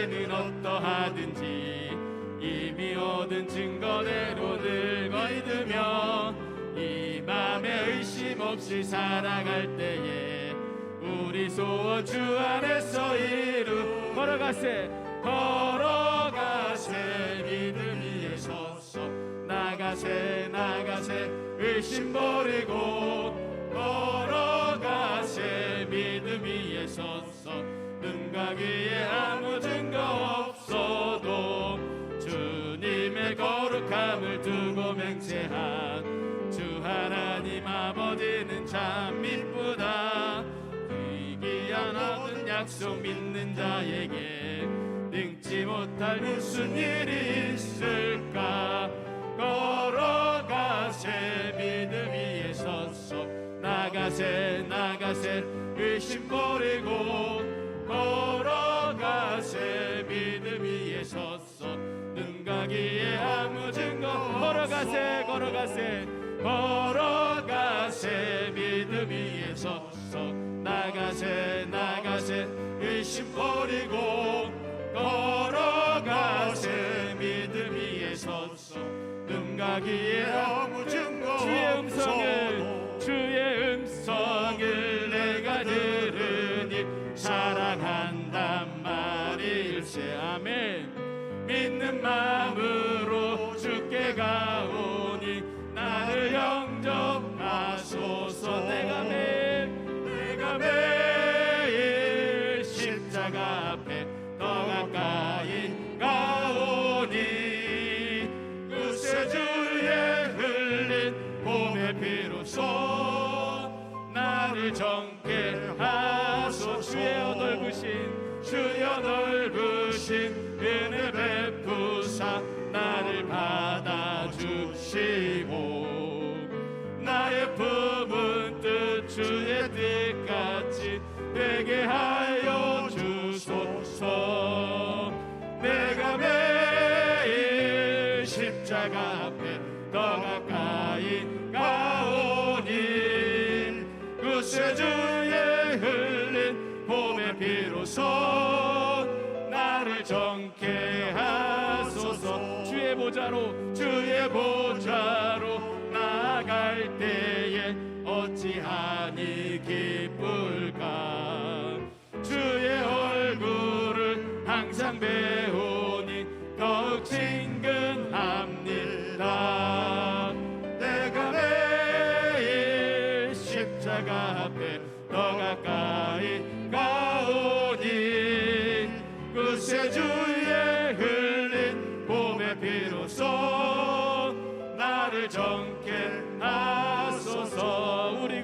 이제는 어떠하든지 이미 얻은 증거대로 늘 믿으며 이 맘에 의심 없이 살아갈 때에 우리 소원 주 안에서 걸어가세 믿음 위에 서서 나가세 의심 버리고 걸어가세 믿음 위에 서서 눈과 귀에 아무 증거 없어도 주님의 거룩함을 두고 맹세한 주 하나님 아버지는 참 이쁘다. 귀한 얻은 약속 믿는 자에게 능치 못할 무슨 일이 있을까. 걸어가세 믿음 위에 서서 나가세 의심 버리고 걸어가세 믿음 위에 서서 눈과 귀에 아무 증거 걸어가세 믿음 위에 서서 나가세 의심 버리고 걸어가세 믿음 위에 서서 눈과 귀에 아무 증거 주의 음성을 내가 들으니 사랑한단 말일세. 아멘. 믿는 마음으로 주께 가오니 나를 영접하소서. 내가 매일 십자가 앞에 더 가까이 가오니 그새 주의 흘린 봄의 비로소 나를 정케 하소서. 주여 넓으신 은혜 베푸사 나를 받아주시고 나의 품은 뜻 주의 뜻같이 되게 하여 주소서. 내가 매일 십자가 앞에 더 가까이 가오니 그새 주의 흘린 봄의 비로소 나를 정케 하소서. 주의 보좌로 나아갈 때에 어찌하니 기쁠까. 주의 얼굴을 항상 배우니 더욱 친근합니다. 내가 매일 십자가 앞에 더 가까이 가오니 그새 주의 흘린 봄의 비로소 나를 정케 하소서. 우리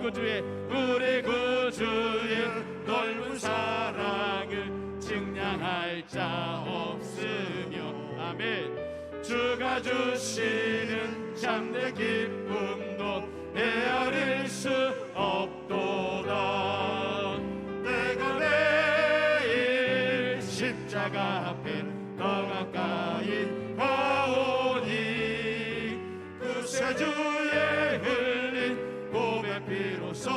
구주의 넓은 사랑을 증량할 자 없으며. 아멘. 주가 주시는 참된 기쁨도 헤아릴 수 없도다. 내가 매일 십자가 앞에 더 가까이 가오니 그새 주의 흘린 봄의 비로소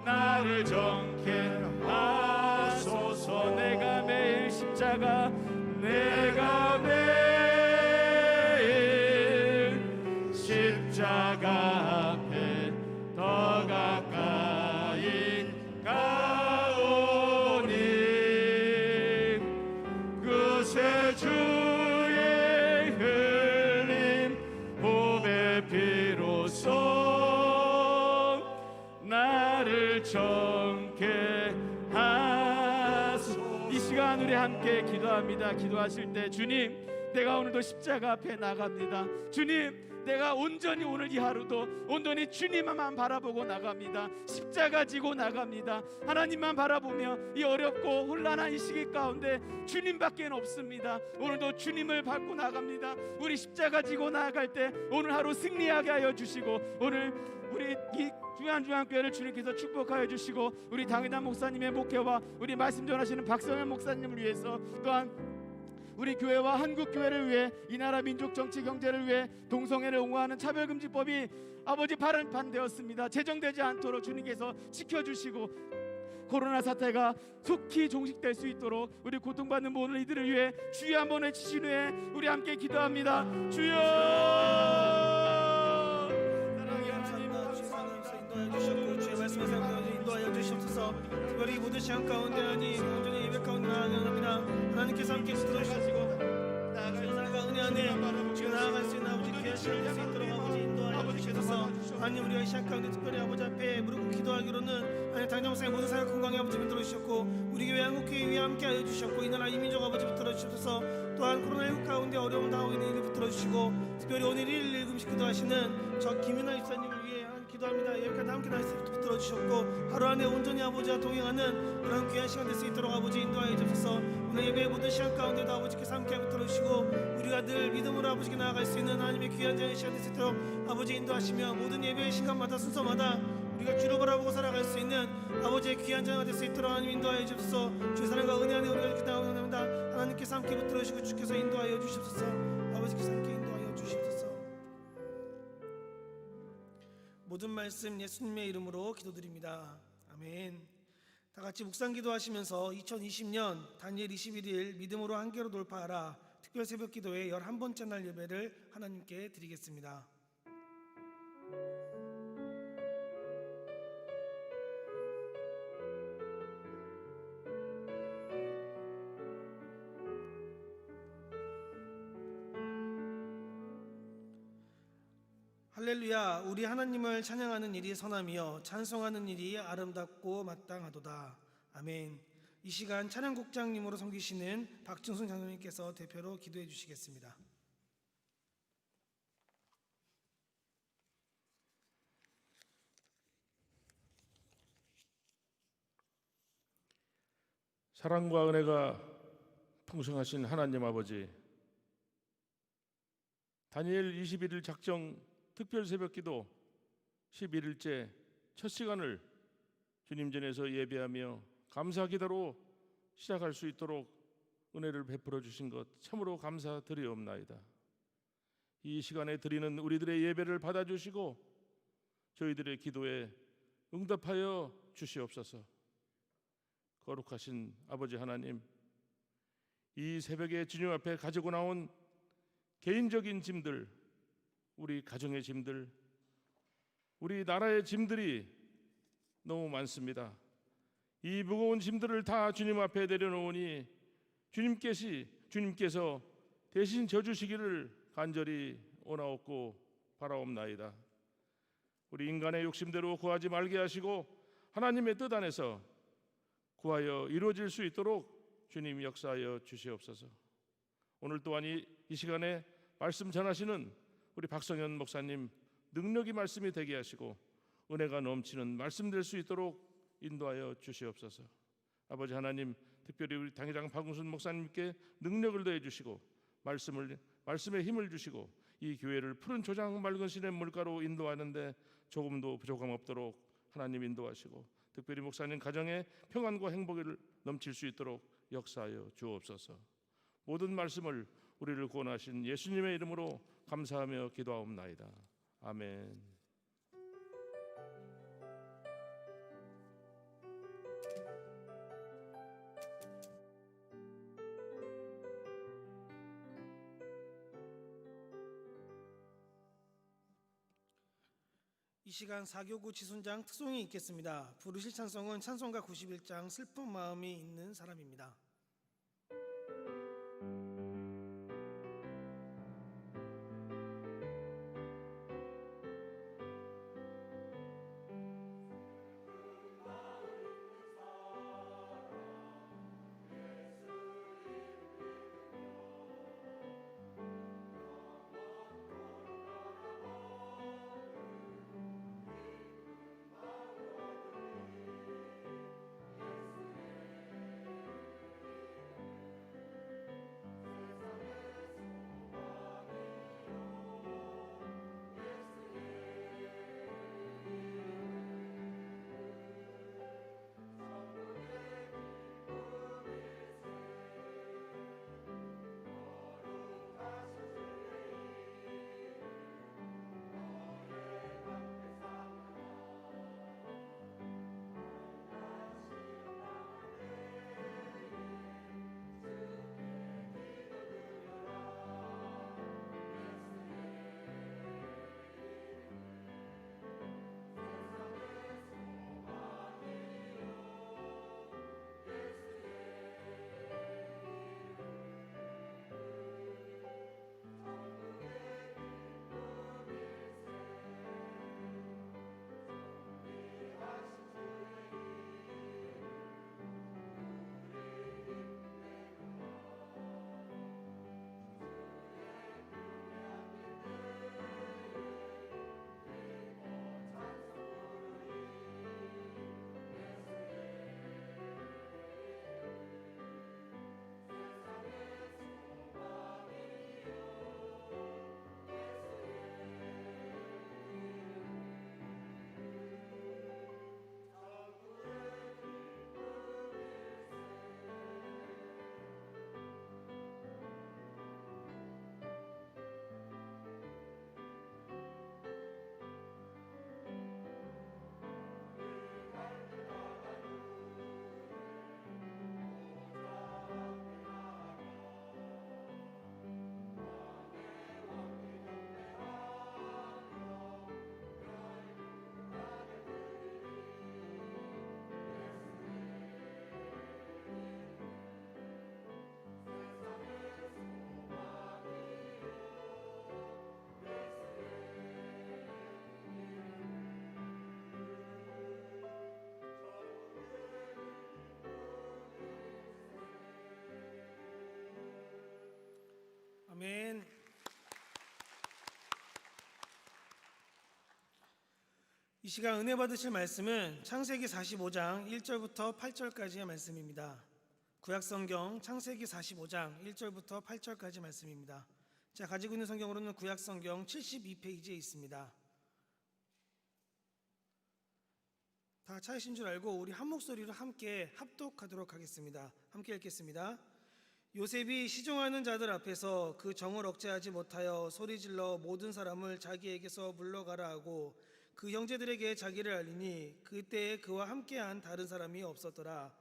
나를 정케 하소서. 내가 매일 십자가 앞에 더 가까이 가오니 그새 주의 흘린 봄의 비로소 나를 정케 하소서. 이 시간 우리 함께 기도합니다. 기도하실 때 주님, 내가 오늘도 십자가 앞에 나갑니다. 주님, 내가 온전히 오늘 이 하루도 온전히 주님만 바라보고 나갑니다. 십자가 지고 나갑니다. 하나님만 바라보며 이 어렵고 혼란한 이 시기 가운데 주님밖에 없습니다. 오늘도 주님을 밟고 나갑니다. 우리 십자가 지고 나아갈 때 오늘 하루 승리하게 하여 주시고 오늘 우리 이 중앙교회를 주님께서 축복하여 주시고 우리 당회단 목사님의 목회와 우리 말씀 전하시는 박성현 목사님을 위해서 또한 우리 교회와 한국교회를 위해 이 나라 민족 정치 경제를 위해 동성애를 옹호하는 차별금지법이 아버지 발판되었습니다. 제정되지 않도록 주님께서 지켜주시고 코로나 사태가 속히 종식될 수 있도록 우리 고통받는 모든 이들을 위해 주여 한번 외치신 후에 우리 함께 기도합니다. 주여. 사랑의 하나님, 감사합니다. 인도하여 주셨고 주의 말씀에 사용하여 인도하여 주시옵소서. 특별히 모든 시간 가운데 하나님 온전히 예배 가운데 나아갑니다. 하나님께서 함께 붙들어 주시고 사랑과 은혜 안에 주여 나아갈 수 있는 아버지 귀한 시간 될 수 있도록 아버지 인도하여 주시옵소서. 하나님 우리가 이 시간 가운데 특별히 아버지 앞에 무릎 꿇고 기도하기로는 하나님 당장상의 모든 사역 건강의 아버지 붙들어 주셨고 우리 교회 한국교회 위에 함께하여 주셨고 이 나라 이민족 아버지 붙들어 주시옵소서. 또한 코로나19 가운데 어려움 당하고 있는 이들 붙들어 주시고 특별히 오늘 1일 금식 기도하시는 저 김윤아 집사님을 위해 기도합니다. 여기까지 함께 나와서 붙들어 주셨고 하루 안에 온전히 아버지와 동행하는 그런 귀한 시간 될 수 있도록 아버지 인도하여 주셔서 오늘 예배의 모든 시간 가운데도 아버지께서 함께 붙들어 주시고 우리가 늘 믿음으로 아버지께 나아갈 수 있는 하나님의 귀한 자의 시간 될 수 있도록 아버지 인도하시며 모든 예배의 시간마다 순서마다 우리가 주로 바라보고 살아갈 수 있는 아버지의 귀한 자가 될 수 있도록 하나님 인도하여 주옵소서. 주의 사랑과 은혜 안에 우리가 이렇게 나옵니다. 하나님께서 함께 붙들어 주시고 주께서 인도하여 주시옵소서. 아버지께서 함께 인도하여 주시옵소서. 모든 말씀 예수님의 이름으로 기도드립니다. 아멘. 다 같이 묵상 기도하시면서 2020년 다니엘 21일 믿음으로 한계로 돌파하라 특별 새벽 기도의 11번째 날 예배를 하나님께 드리겠습니다. 할렐루야. 우리 하나님을 찬양하는 일이 선하며 찬송하는 일이 아름답고 마땅하도다. 아멘. 이 시간 찬양국장님으로 섬기시는 박준순 장로님께서 대표로 기도해 주시겠습니다. 사랑과 은혜가 풍성하신 하나님 아버지, 다니엘 21일 작정 특별 새벽기도 11일째 첫 시간을 주님 전에서 예배하며 감사 기도로 시작할 수 있도록 은혜를 베풀어 주신 것 참으로 감사드리옵나이다. 이 시간에 드리는 우리들의 예배를 받아주시고 저희들의 기도에 응답하여 주시옵소서. 거룩하신 아버지 하나님, 이 새벽에 주님 앞에 가지고 나온 개인적인 짐들, 우리 가정의 짐들, 우리 나라의 짐들이 너무 많습니다. 이 무거운 짐들을 다 주님 앞에 내려놓으니 주님께서 대신 져주시기를 간절히 원하옵고 바라옵나이다. 우리 인간의 욕심대로 구하지 말게 하시고 하나님의 뜻 안에서 구하여 이루어질 수 있도록 주님 역사하여 주시옵소서. 오늘 또한 이 시간에 말씀 전하시는 우리 박성현 목사님 능력이 말씀이 되게 하시고 은혜가 넘치는 말씀 될 수 있도록 인도하여 주시옵소서. 아버지 하나님, 특별히 우리 당회장 박웅순 목사님께 능력을 더해 주시고 말씀에 힘을 주시고 이 교회를 푸른 조장 맑은 시냇 물가로 인도하는데 조금도 부족함 없도록 하나님 인도하시고 특별히 목사님 가정에 평안과 행복을 넘칠 수 있도록 역사하여 주옵소서. 모든 말씀을 우리를 구원하신 예수님의 이름으로 감사하며 기도하옵나이다. 아멘. 이 시간 사교구 지순장 특송이 있겠습니다. 부르실 찬송은 찬송가 91장 슬픈 마음이 있는 사람입니다. 시간 은혜 받으실 말씀은 창세기 45장 1절부터 8절까지의 말씀입니다. 구약성경 창세기 45장 1절부터 8절까지 말씀입니다. 제가 가지고 있는 성경으로는 구약성경 72페이지에 있습니다. 다 찾으신 줄 알고 우리 한 목소리로 함께 합독하도록 하겠습니다. 함께 읽겠습니다. 요셉이 시종하는 자들 앞에서 그 정을 억제하지 못하여 소리질러 모든 사람을 자기에게서 물러가라 하고 그 형제들에게 자기를 알리니 그때에 그와 함께한 다른 사람이 없었더라.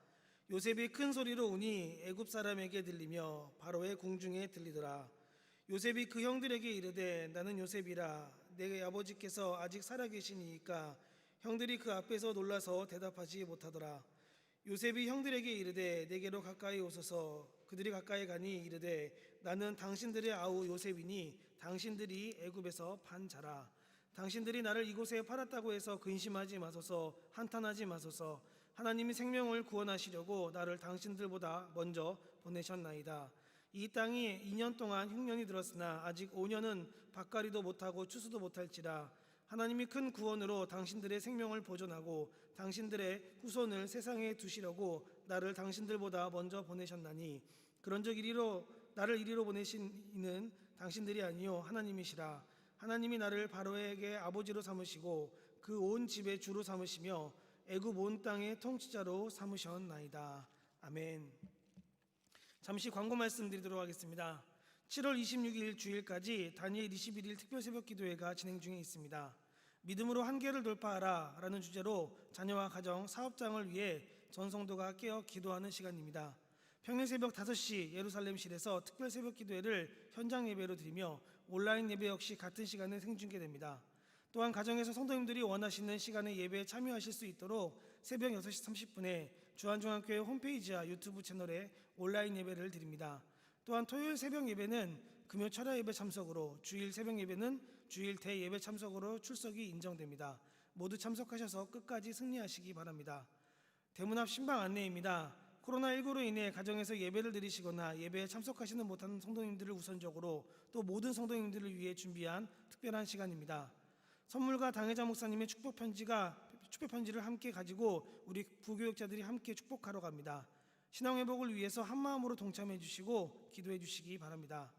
요셉이 큰 소리로 우니 애굽 사람에게 들리며 바로의 궁중에 들리더라. 요셉이 그 형들에게 이르되 나는 요셉이라. 내 아버지께서 아직 살아계시니이까. 형들이 그 앞에서 놀라서 대답하지 못하더라. 요셉이 형들에게 이르되 내게로 가까이 오소서. 그들이 가까이 가니 이르되 나는 당신들의 아우 요셉이니 당신들이 애굽에서 판 자라. 당신들이 나를 이곳에 팔았다고 해서 근심하지 마소서. 한탄하지 마소서. 하나님이 생명을 구원하시려고 나를 당신들보다 먼저 보내셨나이다. 이 땅이 2년 동안 흉년이 들었으나 아직 5년은 밭갈이도 못하고 추수도 못할지라. 하나님이 큰 구원으로 당신들의 생명을 보존하고 당신들의 후손을 세상에 두시려고 나를 당신들보다 먼저 보내셨나니 그런즉 나를 이리로 보내신 이는 당신들이 아니요 하나님이시라. 하나님이 나를 바로에게 아버지로 삼으시고 그 온 집의 주로 삼으시며 애굽 온 땅의 통치자로 삼으셨나이다. 아멘. 잠시 광고 말씀드리도록 하겠습니다. 7월 26일 주일까지 다니엘 21일 특별 새벽 기도회가 진행 중에 있습니다. 믿음으로 한계를 돌파하라 라는 주제로 자녀와 가정, 사업장을 위해 전 성도가 깨어 기도하는 시간입니다. 평일 새벽 5시 예루살렘실에서 특별 새벽 기도회를 현장 예배로 드리며 온라인 예배 역시 같은 시간에 생중계됩니다. 또한 가정에서 성도님들이 원하시는 시간에 예배에 참여하실 수 있도록 새벽 6시 30분에 주한중앙교회 홈페이지와 유튜브 채널에 온라인 예배를 드립니다. 또한 토요일 새벽 예배는 금요 철야 예배 참석으로, 주일 새벽 예배는 주일 대예배 참석으로 출석이 인정됩니다. 모두 참석하셔서 끝까지 승리하시기 바랍니다. 대문 앞 신방 안내입니다. 코로나19로 인해 가정에서 예배를 드리시거나 예배에 참석하시는 못한 성도님들을 우선적으로 또 모든 성도님들을 위해 준비한 특별한 시간입니다. 선물과 당회자 목사님의 축복 편지를 함께 가지고 우리 부교육자들이 함께 축복하러 갑니다. 신앙 회복을 위해서 한마음으로 동참해 주시고 기도해 주시기 바랍니다.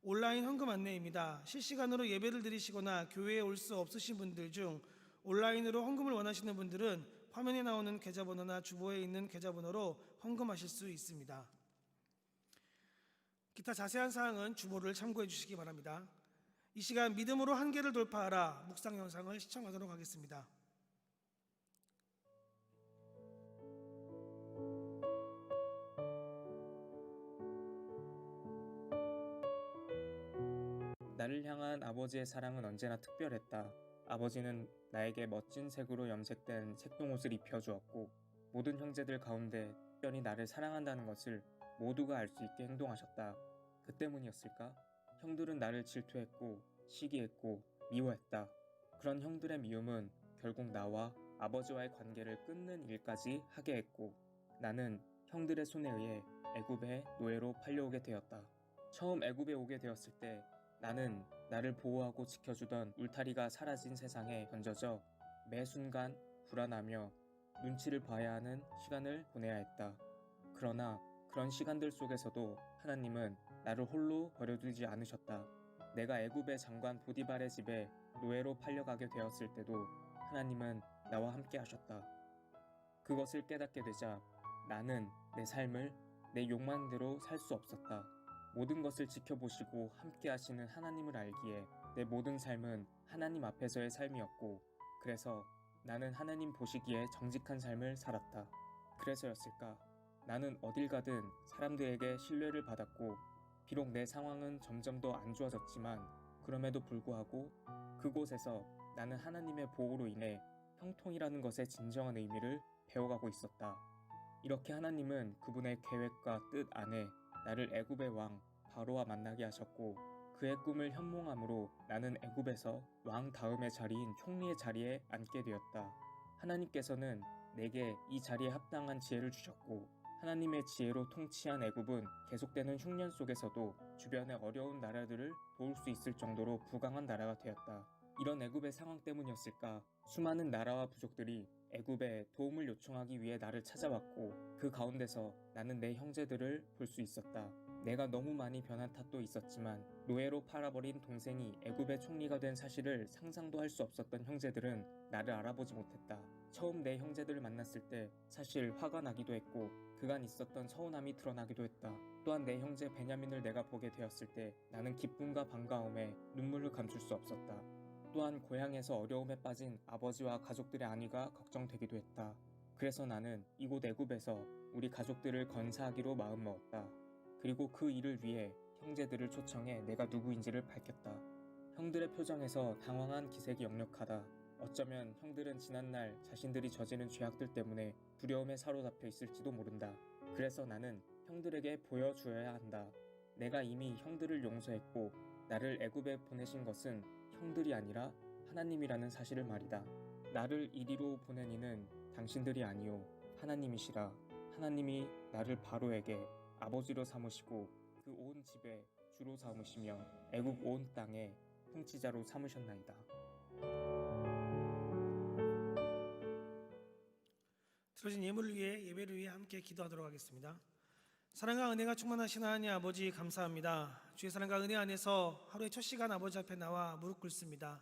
온라인 헌금 안내입니다. 실시간으로 예배를 드리시거나 교회에 올 수 없으신 분들 중 온라인으로 헌금을 원하시는 분들은 화면에 나오는 계좌번호나 주보에 있는 계좌번호로 헌금하실 수 있습니다. 기타 자세한 사항은 주보를 참고해 주시기 바랍니다. 이 시간 믿음으로 한계를 돌파하라 묵상 영상을 시청하도록 하겠습니다. 나를 향한 아버지의 사랑은 언제나 특별했다. 아버지는 나에게 멋진 색으로 염색된 색동옷을 입혀주었고 모든 형제들 가운데 특별히 나를 사랑한다는 것을 모두가 알 수 있게 행동하셨다. 그 때문이었을까? 형들은 나를 질투했고 시기했고 미워했다. 그런 형들의 미움은 결국 나와 아버지와의 관계를 끊는 일까지 하게 했고 나는 형들의 손에 의해 애굽의 노예로 팔려오게 되었다. 처음 애굽에 오게 되었을 때 나는 나를 보호하고 지켜주던 울타리가 사라진 세상에 던져져 매 순간 불안하며 눈치를 봐야 하는 시간을 보내야 했다. 그러나 그런 시간들 속에서도 하나님은 나를 홀로 버려두지 않으셨다. 내가 애굽의 장관 보디발의 집에 노예로 팔려가게 되었을 때도 하나님은 나와 함께 하셨다. 그것을 깨닫게 되자 나는 내 삶을 내 욕망대로 살 수 없었다. 모든 것을 지켜보시고 함께 하시는 하나님을 알기에 내 모든 삶은 하나님 앞에서의 삶이었고 그래서 나는 하나님 보시기에 정직한 삶을 살았다. 그래서였을까? 나는 어딜 가든 사람들에게 신뢰를 받았고 비록 내 상황은 점점 더 안 좋아졌지만 그럼에도 불구하고 그곳에서 나는 하나님의 보호로 인해 형통이라는 것의 진정한 의미를 배워가고 있었다. 이렇게 하나님은 그분의 계획과 뜻 안에 나를 애굽의 왕 바로와 만나게 하셨고 그의 꿈을 현몽함으로 나는 애굽에서 왕 다음의 자리인 총리의 자리에 앉게 되었다. 하나님께서는 내게 이 자리에 합당한 지혜를 주셨고 하나님의 지혜로 통치한 애굽은 계속되는 흉년 속에서도 주변의 어려운 나라들을 도울 수 있을 정도로 부강한 나라가 되었다. 이런 애굽의 상황 때문이었을까? 수많은 나라와 부족들이 애굽에 도움을 요청하기 위해 나를 찾아왔고 그 가운데서 나는 내 형제들을 볼 수 있었다. 내가 너무 많이 변한 탓도 있었지만 노예로 팔아버린 동생이 애굽의 총리가 된 사실을 상상도 할 수 없었던 형제들은 나를 알아보지 못했다. 처음 내 형제들을 만났을 때 사실 화가 나기도 했고 그간 있었던 서운함이 드러나기도 했다. 또한 내 형제 베냐민을 내가 보게 되었을 때 나는 기쁨과 반가움에 눈물을 감출 수 없었다. 또한 고향에서 어려움에 빠진 아버지와 가족들의 안위가 걱정되기도 했다. 그래서 나는 이곳 애굽에서 우리 가족들을 건사하기로 마음먹었다. 그리고 그 일을 위해 형제들을 초청해 내가 누구인지를 밝혔다. 형들의 표정에서 당황한 기색이 역력하다. 어쩌면 형들은 지난날 자신들이 저지른 죄악들 때문에 두려움에 사로잡혀 있을지도 모른다. 그래서 나는 형들에게 보여주어야 한다. 내가 이미 형들을 용서했고 나를 애굽에 보내신 것은 형들이 아니라 하나님이라는 사실을 말이다. 나를 이리로 보낸 이는 당신들이 아니요 하나님이시라. 하나님이 나를 바로에게 아버지로 삼으시고 그 온 집에 주로 삼으시며 애굽 온 땅에 통치자로 삼으셨나이다. 들어진 예배를 위해 함께 기도하도록 하겠습니다. 사랑과 은혜가 충만하신 하나님 아버지 감사합니다. 주의 사랑과 은혜 안에서 하루의 첫 시간 아버지 앞에 나와 무릎 꿇습니다.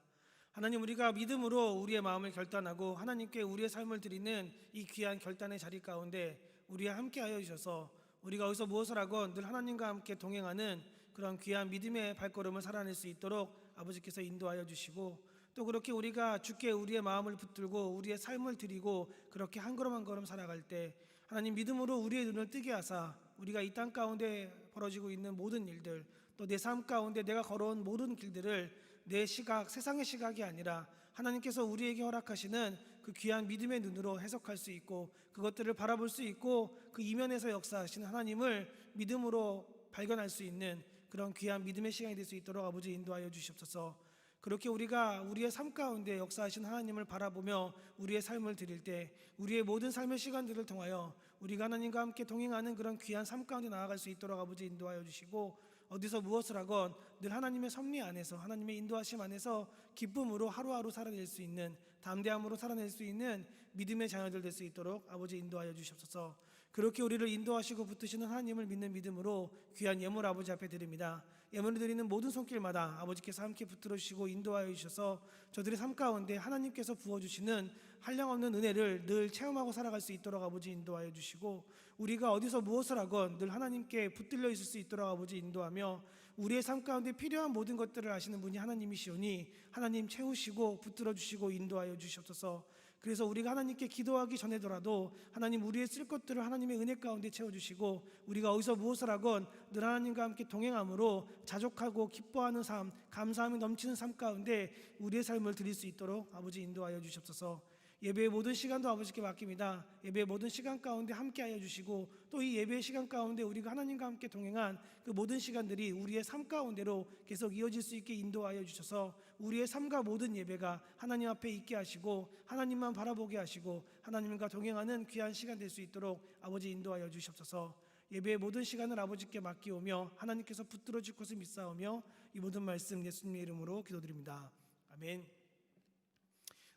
하나님, 우리가 믿음으로 우리의 마음을 결단하고 하나님께 우리의 삶을 드리는 이 귀한 결단의 자리 가운데 우리와 함께 하여 주셔서 우리가 어디서 무엇을 하건 늘 하나님과 함께 동행하는 그런 귀한 믿음의 발걸음을 살아낼 수 있도록 아버지께서 인도하여 주시고, 또 그렇게 우리가 주께 우리의 마음을 붙들고 우리의 삶을 드리고 그렇게 한 걸음 한 걸음 살아갈 때 하나님 믿음으로 우리의 눈을 뜨게 하사 우리가 이 땅 가운데 벌어지고 있는 모든 일들, 또 내 삶 가운데 내가 걸어온 모든 길들을 내 시각, 세상의 시각이 아니라 하나님께서 우리에게 허락하시는 그 귀한 믿음의 눈으로 해석할 수 있고 그것들을 바라볼 수 있고 그 이면에서 역사하시는 하나님을 믿음으로 발견할 수 있는 그런 귀한 믿음의 시간이 될 수 있도록 아버지 인도하여 주시옵소서. 그렇게 우리가 우리의 삶 가운데 역사하신 하나님을 바라보며 우리의 삶을 드릴 때 우리의 모든 삶의 시간들을 통하여 우리가 하나님과 함께 동행하는 그런 귀한 삶 가운데 나아갈 수 있도록 아버지 인도하여 주시고, 어디서 무엇을 하건 늘 하나님의 섭리 안에서 하나님의 인도하심 안에서 기쁨으로 하루하루 살아낼 수 있는, 담대함으로 살아낼 수 있는 믿음의 자녀들 될 수 있도록 아버지 인도하여 주시옵소서. 그렇게 우리를 인도하시고 붙드시는 하나님을 믿는 믿음으로 귀한 예물 아버지 앞에 드립니다. 예물을 드리는 모든 손길마다 아버지께서 함께 붙들어 주시고 인도하여 주셔서 저들의 삶 가운데 하나님께서 부어주시는 한량없는 은혜를 늘 체험하고 살아갈 수 있도록 아버지 인도하여 주시고, 우리가 어디서 무엇을 하건 늘 하나님께 붙들려 있을 수 있도록 아버지 인도하며 우리의 삶 가운데 필요한 모든 것들을 아시는 분이 하나님이시오니 하나님 채우시고 붙들어 주시고 인도하여 주시옵소서. 그래서 우리가 하나님께 기도하기 전에더라도 하나님 우리의 쓸 것들을 하나님의 은혜 가운데 채워주시고, 우리가 어디서 무엇을 하건 늘 하나님과 함께 동행함으로 자족하고 기뻐하는 삶, 감사함이 넘치는 삶 가운데 우리의 삶을 드릴 수 있도록 아버지 인도하여 주시옵소서. 예배의 모든 시간도 아버지께 맡깁니다. 예배의 모든 시간 가운데 함께하여 주시고, 또 이 예배의 시간 가운데 우리가 하나님과 함께 동행한 그 모든 시간들이 우리의 삶 가운데로 계속 이어질 수 있게 인도하여 주셔서 우리의 삶과 모든 예배가 하나님 앞에 있게 하시고 하나님만 바라보게 하시고 하나님과 동행하는 귀한 시간 될 수 있도록 아버지 인도하여 주시옵소서. 예배의 모든 시간을 아버지께 맡기오며 하나님께서 붙들어 줄 것을 믿사오며 이 모든 말씀 예수님의 이름으로 기도드립니다. 아멘.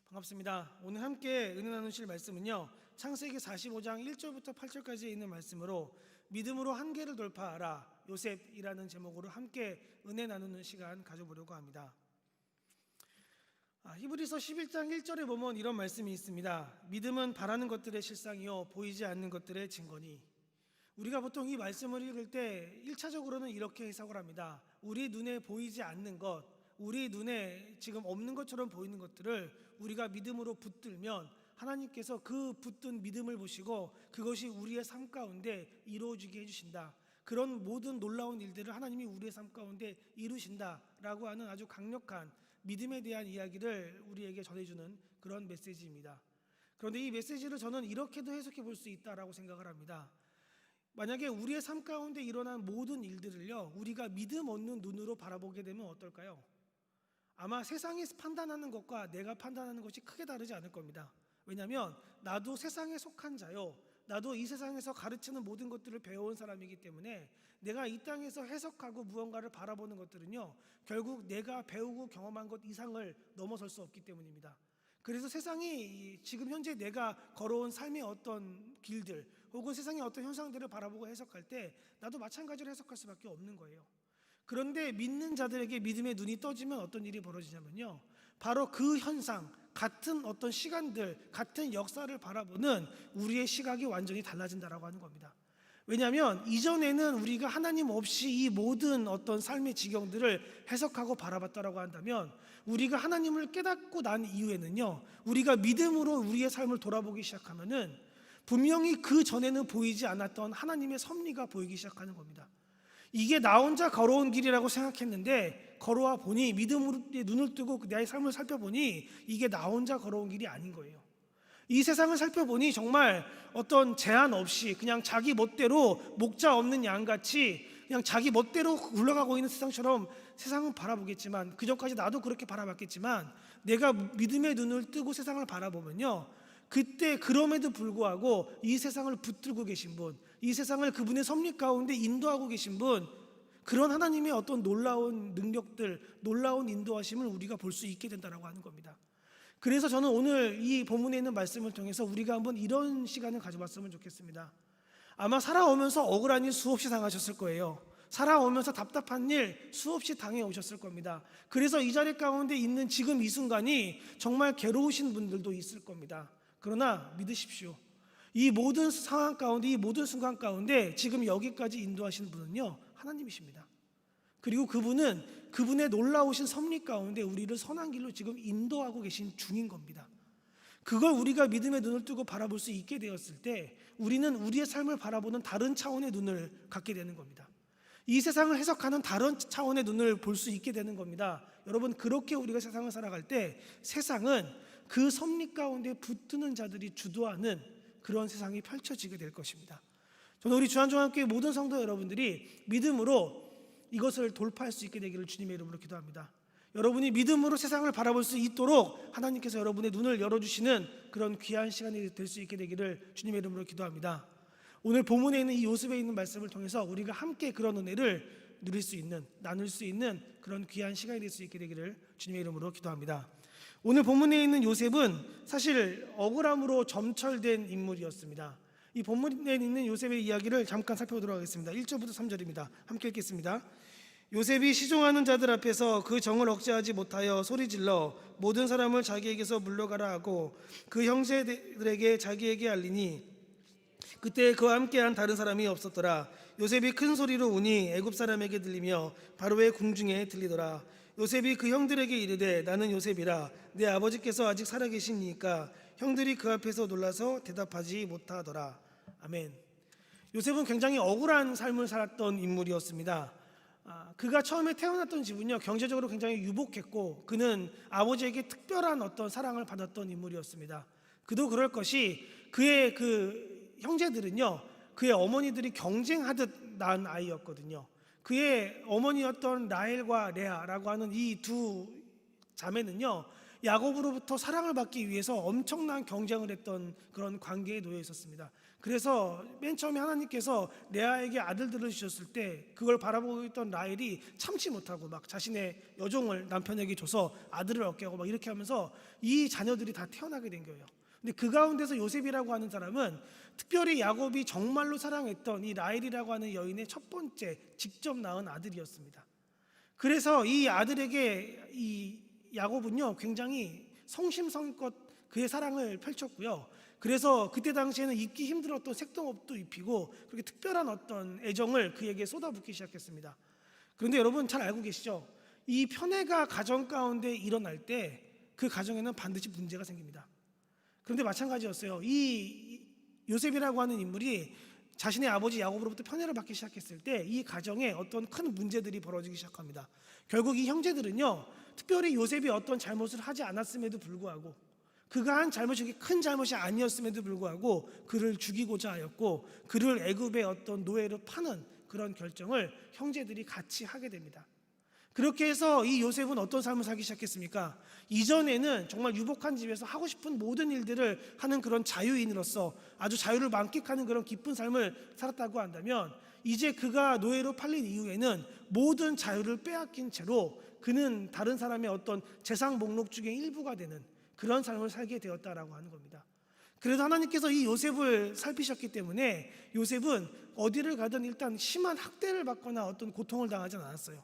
반갑습니다. 오늘 함께 은혜 나누실 말씀은요, 창세기 45장 1절부터 8절까지에 있는 말씀으로 믿음으로 한계를 돌파하라 요셉이라는 제목으로 함께 은혜 나누는 시간 가져보려고 합니다. 히브리서 11장 1절에 보면 이런 말씀이 있습니다. 믿음은 바라는 것들의 실상이요 보이지 않는 것들의 증거니. 우리가 보통 이 말씀을 읽을 때 1차적으로는 이렇게 해석을 합니다. 우리 눈에 보이지 않는 것, 우리 눈에 지금 없는 것처럼 보이는 것들을 우리가 믿음으로 붙들면 하나님께서 그 붙든 믿음을 보시고 그것이 우리의 삶 가운데 이루어지게 해주신다. 그런 모든 놀라운 일들을 하나님이 우리의 삶 가운데 이루신다라고 하는 아주 강력한 믿음에 대한 이야기를 우리에게 전해주는 그런 메시지입니다. 그런데 이 메시지를 저는 이렇게도 해석해 볼 수 있다라고 생각을 합니다. 만약에 우리의 삶 가운데 일어난 모든 일들을요, 우리가 믿음 없는 눈으로 바라보게 되면 어떨까요? 아마 세상이 판단하는 것과 내가 판단하는 것이 크게 다르지 않을 겁니다. 왜냐하면 나도 세상에 속한 자요, 나도 이 세상에서 가르치는 모든 것들을 배워온 사람이기 때문에 내가 이 땅에서 해석하고 무언가를 바라보는 것들은요, 결국 내가 배우고 경험한 것 이상을 넘어설 수 없기 때문입니다. 그래서 세상이 지금 현재 내가 걸어온 삶의 어떤 길들 혹은 세상의 어떤 현상들을 바라보고 해석할 때 나도 마찬가지로 해석할 수밖에 없는 거예요. 그런데 믿는 자들에게 믿음의 눈이 떠지면 어떤 일이 벌어지냐면요, 바로 그 현상, 같은 어떤 시간들, 같은 역사를 바라보는 우리의 시각이 완전히 달라진다라고 하는 겁니다. 왜냐하면 이전에는 우리가 하나님 없이 이 모든 어떤 삶의 지경들을 해석하고 바라봤다라고 한다면, 우리가 하나님을 깨닫고 난 이후에는요, 우리가 믿음으로 우리의 삶을 돌아보기 시작하면은 분명히 그 전에는 보이지 않았던 하나님의 섭리가 보이기 시작하는 겁니다. 이게 나 혼자 걸어온 길이라고 생각했는데 걸어와 보니, 믿음으로 눈을 뜨고 내 삶을 살펴보니 이게 나 혼자 걸어온 길이 아닌 거예요. 이 세상을 살펴보니 정말 어떤 제한 없이 그냥 자기 멋대로 목자 없는 양같이 그냥 자기 멋대로 굴러가고 있는 세상처럼 세상은 바라보겠지만, 그전까지 나도 그렇게 바라봤겠지만, 내가 믿음의 눈을 뜨고 세상을 바라보면요, 그때 그럼에도 불구하고 이 세상을 붙들고 계신 분, 이 세상을 그분의 섭리 가운데 인도하고 계신 분, 그런 하나님의 어떤 놀라운 능력들, 놀라운 인도하심을 우리가 볼 수 있게 된다라고 하는 겁니다. 그래서 저는 오늘 이 본문에 있는 말씀을 통해서 우리가 한번 이런 시간을 가져봤으면 좋겠습니다. 아마 살아오면서 억울한 일 수없이 당하셨을 거예요. 살아오면서 답답한 일 수없이 당해오셨을 겁니다. 그래서 이 자리 가운데 있는 지금 이 순간이 정말 괴로우신 분들도 있을 겁니다. 그러나 믿으십시오. 이 모든 상황 가운데, 이 모든 순간 가운데 지금 여기까지 인도하신 분은요, 하나님이십니다. 그리고 그분은 그분의 놀라우신 섭리 가운데 우리를 선한 길로 지금 인도하고 계신 중인 겁니다. 그걸 우리가 믿음의 눈을 뜨고 바라볼 수 있게 되었을 때 우리는 우리의 삶을 바라보는 다른 차원의 눈을 갖게 되는 겁니다. 이 세상을 해석하는 다른 차원의 눈을 볼 수 있게 되는 겁니다. 여러분, 그렇게 우리가 세상을 살아갈 때 세상은 그 섭리 가운데 붙드는 자들이 주도하는 그런 세상이 펼쳐지게 될 것입니다. 저는 우리 주한종합교회 모든 성도 여러분들이 믿음으로 이것을 돌파할 수 있게 되기를 주님의 이름으로 기도합니다. 여러분이 믿음으로 세상을 바라볼 수 있도록 하나님께서 여러분의 눈을 열어주시는 그런 귀한 시간이 될 수 있게 되기를 주님의 이름으로 기도합니다. 오늘 본문에 있는 이 요셉에 있는 말씀을 통해서 우리가 함께 그런 은혜를 누릴 수 있는, 나눌 수 있는 그런 귀한 시간이 될 수 있게 되기를 주님의 이름으로 기도합니다. 오늘 본문에 있는 요셉은 사실 억울함으로 점철된 인물이었습니다. 이 본문에 있는 요셉의 이야기를 잠깐 살펴보도록 하겠습니다. 1절부터 3절입니다. 함께 읽겠습니다. 요셉이 시종하는 자들 앞에서 그 정을 억제하지 못하여 소리질러 모든 사람을 자기에게서 물러가라 하고 그 형제들에게 자기에게 알리니 그때 그와 함께한 다른 사람이 없었더라. 요셉이 큰 소리로 우니 애굽 사람에게 들리며 바로의 궁중에 들리더라. 요셉이 그 형들에게 이르되 나는 요셉이라. 내 아버지께서 아직 살아계시니까 형들이 그 앞에서 놀라서 대답하지 못하더라. 아멘. 요셉은 굉장히 억울한 삶을 살았던 인물이었습니다. 그가 처음에 태어났던 집은요, 경제적으로 굉장히 유복했고 그는 아버지에게 특별한 어떤 사랑을 받았던 인물이었습니다. 그도 그럴 것이 그의 그 형제들은요, 그의 어머니들이 경쟁하듯 낳은 아이였거든요. 그의 어머니였던 라헬과 레아라고 하는 이 두 자매는요, 야곱으로부터 사랑을 받기 위해서 엄청난 경쟁을 했던 그런 관계에 놓여 있었습니다. 그래서 맨 처음에 하나님께서 레아에게 아들들을 주셨을 때 그걸 바라보고 있던 라헬이 참지 못하고 막 자신의 여종을 남편에게 줘서 아들을 얻게 하고 막 이렇게 하면서 이 자녀들이 다 태어나게 된 거예요. 근데 그 가운데서 요셉이라고 하는 사람은 특별히 야곱이 정말로 사랑했던 이 라헬이라고 하는 여인의 첫 번째 직접 낳은 아들이었습니다. 그래서 이 아들에게 이 야곱은요, 굉장히 성심성의껏 그의 사랑을 펼쳤고요. 그래서 그때 당시에는 입기 힘들었던 색동옷도 입히고 그렇게 특별한 어떤 애정을 그에게 쏟아붓기 시작했습니다. 그런데 여러분 잘 알고 계시죠? 이 편애가 가정 가운데 일어날 때 그 가정에는 반드시 문제가 생깁니다. 그런데 마찬가지였어요. 이 요셉이라고 하는 인물이 자신의 아버지 야곱으로부터 편애를 받기 시작했을 때 이 가정에 어떤 큰 문제들이 벌어지기 시작합니다. 결국 이 형제들은요, 특별히 요셉이 어떤 잘못을 하지 않았음에도 불구하고, 그가 한 잘못이 큰 잘못이 아니었음에도 불구하고 그를 죽이고자 하였고 그를 애굽의 어떤 노예로 파는 그런 결정을 형제들이 같이 하게 됩니다. 그렇게 해서 이 요셉은 어떤 삶을 살기 시작했습니까? 이전에는 정말 유복한 집에서 하고 싶은 모든 일들을 하는 그런 자유인으로서 아주 자유를 만끽하는 그런 기쁜 삶을 살았다고 한다면, 이제 그가 노예로 팔린 이후에는 모든 자유를 빼앗긴 채로 그는 다른 사람의 어떤 재산 목록 중에 일부가 되는 그런 삶을 살게 되었다라고 하는 겁니다. 그래도 하나님께서 이 요셉을 살피셨기 때문에 요셉은 어디를 가든 일단 심한 학대를 받거나 어떤 고통을 당하지 않았어요.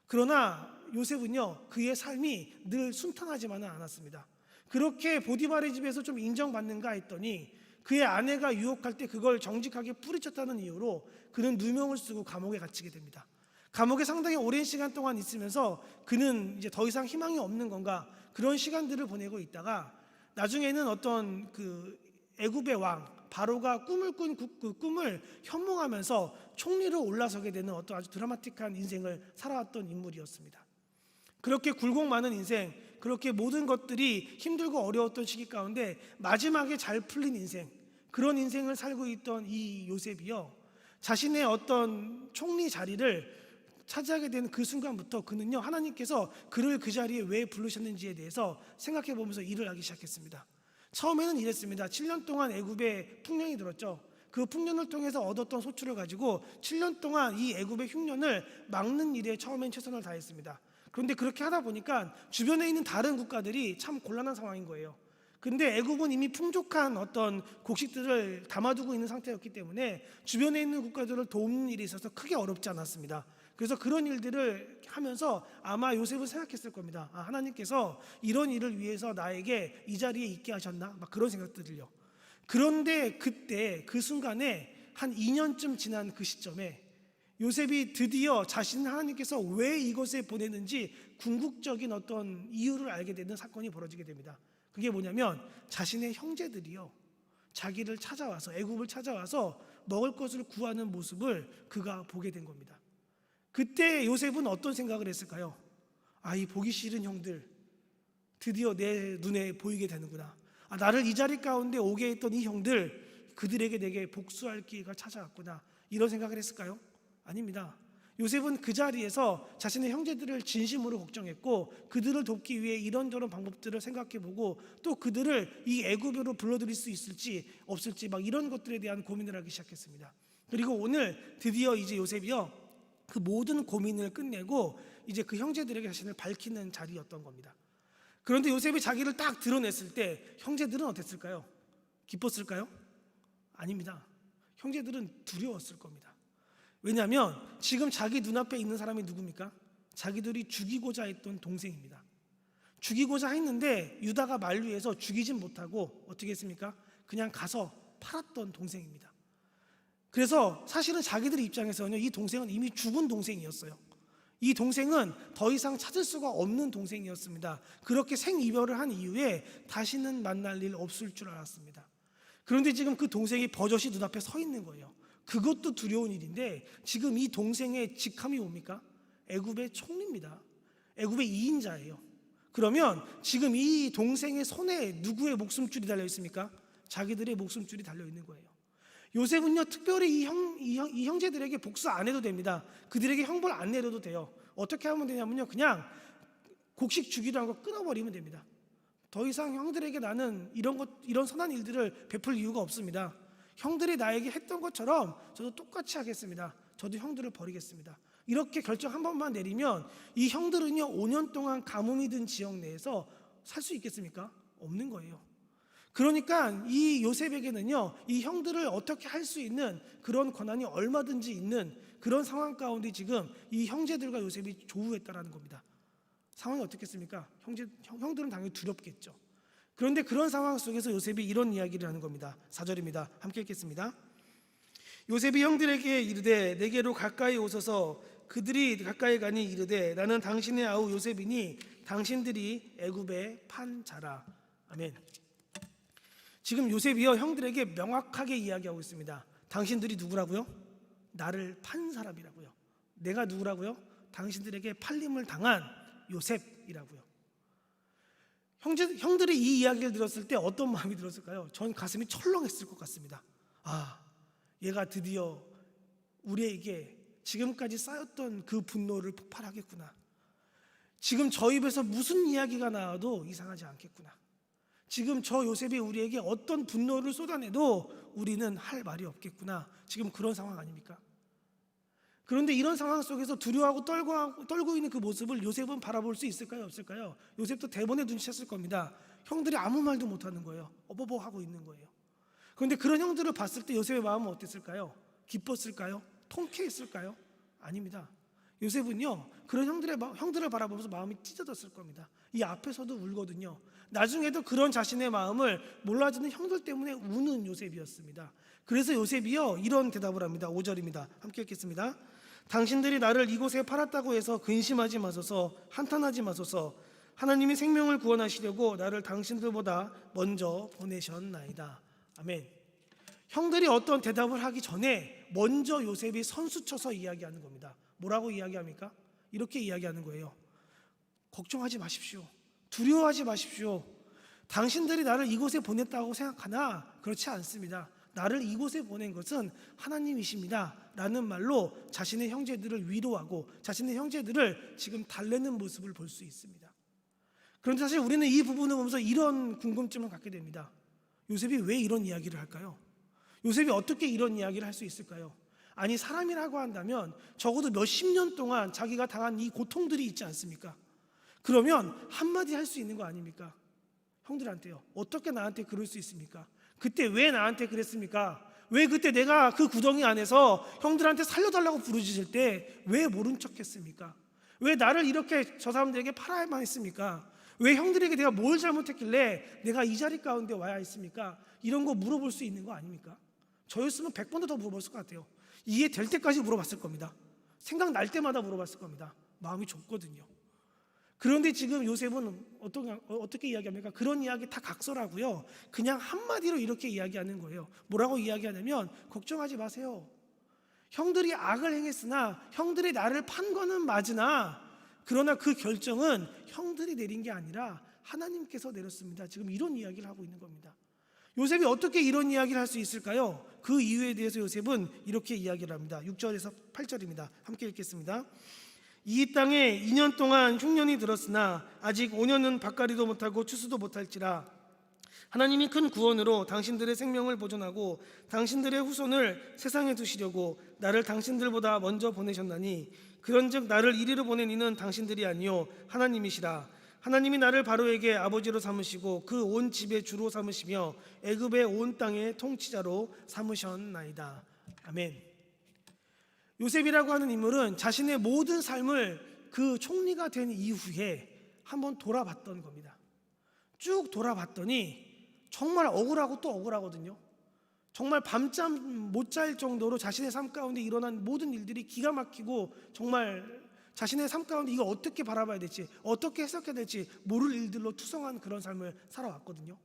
그러나 요셉은요, 그의 삶이 늘 순탄하지만은 않았습니다. 그렇게 보디발의 집에서 좀 인정받는가 했더니 그의 아내가 유혹할 때 그걸 정직하게 뿌리쳤다는 이유로 그는 누명을 쓰고 감옥에 갇히게 됩니다. 감옥에 상당히 오랜 시간 동안 있으면서 그는 이제 더 이상 희망이 없는 건가 그런 시간들을 보내고 있다가 나중에는 어떤 그 애굽의 왕 바로가 꿈을 꾼 그 꿈을 현몽하면서 총리로 올라서게 되는 어떤 아주 드라마틱한 인생을 살아왔던 인물이었습니다. 그렇게 굴곡 많은 인생, 그렇게 모든 것들이 힘들고 어려웠던 시기 가운데 마지막에 잘 풀린 인생, 그런 인생을 살고 있던 이 요셉이요, 자신의 어떤 총리 자리를 차지하게 되는 그 순간부터 그는요, 하나님께서 그를 그 자리에 왜 부르셨는지에 대해서 생각해 보면서 일을 하기 시작했습니다. 처음에는 이랬습니다. 7년 동안 애굽에 풍년이 들었죠. 그 풍년을 통해서 얻었던 소출을 가지고 7년 동안 이 애굽의 흉년을 막는 일에 처음엔 최선을 다했습니다. 그런데 그렇게 하다 보니까 주변에 있는 다른 국가들이 참 곤란한 상황인 거예요. 근데 애굽은 이미 풍족한 어떤 곡식들을 담아두고 있는 상태였기 때문에 주변에 있는 국가들을 돕는 일에 있어서 크게 어렵지 않았습니다. 그래서 그런 일들을 하면서 아마 요셉은 생각했을 겁니다. 아, 하나님께서 이런 일을 위해서 나에게 이 자리에 있게 하셨나? 막 그런 생각들을요. 그런데 그때 그 순간에 한 2년쯤 지난 그 시점에 요셉이 드디어 자신을 하나님께서 왜 이곳에 보내는지 궁극적인 어떤 이유를 알게 되는 사건이 벌어지게 됩니다. 그게 뭐냐면 자신의 형제들이요, 자기를 찾아와서 애굽을 찾아와서 먹을 것을 구하는 모습을 그가 보게 된 겁니다. 그때 요셉은 어떤 생각을 했을까요? 아, 이 보기 싫은 형들 드디어 내 눈에 보이게 되는구나. 아, 나를 이 자리 가운데 오게 했던 이 형들, 그들에게 내게 복수할 기회가 찾아왔구나. 이런 생각을 했을까요? 아닙니다. 요셉은 그 자리에서 자신의 형제들을 진심으로 걱정했고 그들을 돕기 위해 이런저런 방법들을 생각해보고 또 그들을 이 애굽으로 불러들일 수 있을지 없을지 막 이런 것들에 대한 고민을 하기 시작했습니다. 그리고 오늘 드디어 이제 요셉이요, 그 모든 고민을 끝내고 이제 그 형제들에게 자신을 밝히는 자리였던 겁니다. 그런데 요셉이 자기를 딱 드러냈을 때 형제들은 어땠을까요? 기뻤을까요? 아닙니다. 형제들은 두려웠을 겁니다. 왜냐하면 지금 자기 눈앞에 있는 사람이 누굽니까? 자기들이 죽이고자 했던 동생입니다. 죽이고자 했는데 유다가 만류해서 죽이진 못하고 어떻게 했습니까? 그냥 가서 팔았던 동생입니다. 그래서 사실은 자기들 입장에서는요, 이 동생은 이미 죽은 동생이었어요. 이 동생은 더 이상 찾을 수가 없는 동생이었습니다. 그렇게 생이별을 한 이후에 다시는 만날 일 없을 줄 알았습니다. 그런데 지금 그 동생이 버젓이 눈앞에 서 있는 거예요. 그것도 두려운 일인데 지금 이 동생의 직함이 뭡니까? 애굽의 총리입니다. 애굽의 2인자예요. 그러면 지금 이 동생의 손에 누구의 목숨줄이 달려 있습니까? 자기들의 목숨줄이 달려 있는 거예요. 요셉은요, 특별히 이 형제들에게 복수 안 해도 됩니다. 그들에게 형벌 안 내려도 돼요. 어떻게 하면 되냐면요, 그냥 곡식 주기도 한 거 끊어버리면 됩니다. 더 이상 형들에게 나는 이런 선한 일들을 베풀 이유가 없습니다. 형들이 나에게 했던 것처럼 저도 똑같이 하겠습니다. 저도 형들을 버리겠습니다. 이렇게 결정 한 번만 내리면 이 형들은요, 5년 동안 가뭄이 든 지역 내에서 살 수 있겠습니까? 없는 거예요. 그러니까 이 요셉에게는요, 이 형들을 어떻게 할 수 있는 그런 권한이 얼마든지 있는 그런 상황 가운데 지금 이 형제들과 요셉이 조우했다라는 겁니다. 상황이 어떻겠습니까? 형들은 당연히 두렵겠죠. 그런데 그런 상황 속에서 요셉이 이런 이야기를 하는 겁니다. 4절입니다. 함께 읽겠습니다. 요셉이 형들에게 이르되 내게로 가까이 오소서. 그들이 가까이 가니 이르되 나는 당신의 아우 요셉이니 당신들이 애굽에 판 자라. 아멘. 지금 요셉이요, 형들에게 명확하게 이야기하고 있습니다. 당신들이 누구라고요? 나를 판 사람이라고요. 내가 누구라고요? 당신들에게 팔림을 당한 요셉이라고요. 형들이 이 이야기를 들었을 때 어떤 마음이 들었을까요? 전 가슴이 철렁했을 것 같습니다. 아, 얘가 드디어 우리에게 지금까지 쌓였던 그 분노를 폭발하겠구나. 지금 저 입에서 무슨 이야기가 나와도 이상하지 않겠구나. 지금 저 요셉이 우리에게 어떤 분노를 쏟아내도 우리는 할 말이 없겠구나. 지금 그런 상황 아닙니까? 그런데 이런 상황 속에서 두려워하고 떨고 있는 그 모습을 요셉은 바라볼 수 있을까요? 없을까요? 요셉도 대본에 눈치챘을 겁니다. 형들이 아무 말도 못하는 거예요. 어버버 하고 있는 거예요. 그런데 그런 형들을 봤을 때 요셉의 마음은 어땠을까요? 기뻤을까요? 통쾌했을까요? 아닙니다. 요셉은요, 그런 형들을 바라보면서 마음이 찢어졌을 겁니다. 이 앞에서도 울거든요. 나중에도 그런 자신의 마음을 몰라주는 형들 때문에 우는 요셉이었습니다. 그래서 요셉이요, 이런 대답을 합니다. 5절입니다. 함께 읽겠습니다. 당신들이 나를 이곳에 팔았다고 해서 근심하지 마소서, 한탄하지 마소서. 하나님이 생명을 구원하시려고 나를 당신들보다 먼저 보내셨나이다. 아멘. 형들이 어떤 대답을 하기 전에 먼저 요셉이 선수쳐서 이야기하는 겁니다. 뭐라고 이야기합니까? 이렇게 이야기하는 거예요. 걱정하지 마십시오. 두려워하지 마십시오. 당신들이 나를 이곳에 보냈다고 생각하나 그렇지 않습니다. 나를 이곳에 보낸 것은 하나님이십니다 라는 말로 자신의 형제들을 위로하고 자신의 형제들을 지금 달래는 모습을 볼 수 있습니다. 그런데 사실 우리는 이 부분을 보면서 이런 궁금증을 갖게 됩니다. 요셉이 왜 이런 이야기를 할까요? 요셉이 어떻게 이런 이야기를 할 수 있을까요? 아니, 사람이라고 한다면 적어도 몇십 년 동안 자기가 당한 이 고통들이 있지 않습니까? 그러면 한마디 할 수 있는 거 아닙니까? 형들한테요. 어떻게 나한테 그럴 수 있습니까? 그때 왜 나한테 그랬습니까? 왜 그때 내가 그 구덩이 안에서 형들한테 살려달라고 부르짖을 때 왜 모른 척 했습니까? 왜 나를 이렇게 저 사람들에게 팔아야만 했습니까? 왜 형들에게 내가 뭘 잘못했길래 내가 이 자리 가운데 와야 했습니까? 이런 거 물어볼 수 있는 거 아닙니까? 저였으면 100번도 더 물어봤을 것 같아요. 이해될 때까지 물어봤을 겁니다. 생각날 때마다 물어봤을 겁니다. 마음이 좁거든요. 그런데 지금 요셉은 어떻게 이야기합니까? 그런 이야기 다 각설하고요, 그냥 한마디로 이렇게 이야기하는 거예요. 뭐라고 이야기하냐면, 걱정하지 마세요. 형들이 악을 행했으나 형들이 나를 판 거는 맞으나 그러나 그 결정은 형들이 내린 게 아니라 하나님께서 내렸습니다. 지금 이런 이야기를 하고 있는 겁니다. 요셉이 어떻게 이런 이야기를 할 수 있을까요? 그 이유에 대해서 요셉은 이렇게 이야기를 합니다. 6절에서 8절입니다. 함께 읽겠습니다. 이 땅에 2년 동안 흉년이 들었으나 아직 5년은 밭갈이도 못하고 추수도 못할지라 하나님이 큰 구원으로 당신들의 생명을 보존하고 당신들의 후손을 세상에 두시려고 나를 당신들보다 먼저 보내셨나니 그런즉 나를 이리로 보낸 이는 당신들이 아니요 하나님이시라. 하나님이 나를 바로에게 아버지로 삼으시고 그 온 집의 주로 삼으시며 애굽의 온 땅의 통치자로 삼으셨나이다. 아멘. 요셉이라고 하는 인물은 자신의 모든 삶을 그 총리가 된 이후에 한번 돌아봤던 겁니다. 쭉 돌아봤더니 정말 억울하고 또 억울하거든요. 정말 밤잠 못 잘 정도로 자신의 삶 가운데 일어난 모든 일들이 기가 막히고 정말 자신의 삶 가운데 이걸 어떻게 바라봐야 될지 어떻게 해석해야 될지 모를 일들로 투성한 그런 삶을 살아왔거든요.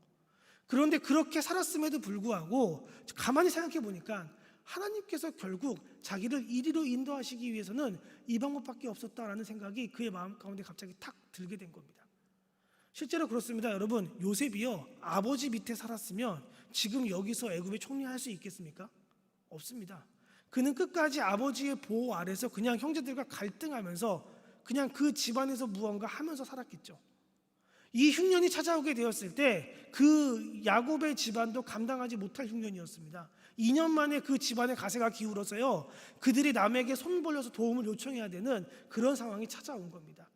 그런데 그렇게 살았음에도 불구하고 가만히 생각해 보니까 하나님께서 결국 자기를 이리로 인도하시기 위해서는 이 방법밖에 없었다라는 생각이 그의 마음 가운데 갑자기 탁 들게 된 겁니다. 실제로 그렇습니다. 여러분, 요셉이요 아버지 밑에 살았으면 지금 여기서 애굽의 총리할 수 있겠습니까? 없습니다. 그는 끝까지 아버지의 보호 아래서 그냥 형제들과 갈등하면서 그냥 그 집안에서 무언가 하면서 살았겠죠. 이 흉년이 찾아오게 되었을 때 그 야곱의 집안도 감당하지 못할 흉년이었습니다. 2년 만에 그 집안의 가세가 기울어서요 그들이 남에게 손 벌려서 도움을 요청해야 되는 그런 상황이 찾아온 겁니다.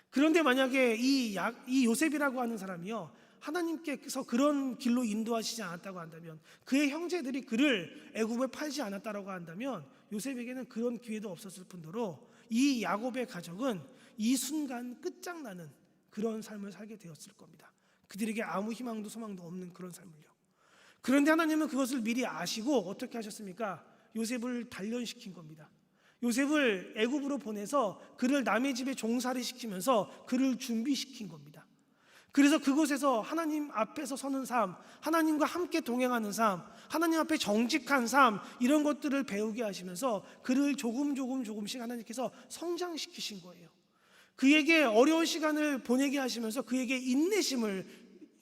그런데 만약에 이 요셉이라고 하는 사람이요 하나님께서 그런 길로 인도하시지 않았다고 한다면, 그의 형제들이 그를 애굽에 팔지 않았다고 한다면 요셉에게는 그런 기회도 없었을 뿐더러 이 야곱의 가족은 이 순간 끝장나는 그런 삶을 살게 되었을 겁니다. 그들에게 아무 희망도 소망도 없는 그런 삶을요. 그런데 하나님은 그것을 미리 아시고 어떻게 하셨습니까? 요셉을 단련시킨 겁니다. 요셉을 애굽으로 보내서 그를 남의 집에 종살이 시키면서 그를 준비시킨 겁니다. 그래서 그곳에서 하나님 앞에서 서는 삶, 하나님과 함께 동행하는 삶, 하나님 앞에 정직한 삶, 이런 것들을 배우게 하시면서 그를 조금씩 하나님께서 성장시키신 거예요. 그에게 어려운 시간을 보내게 하시면서 그에게 인내심을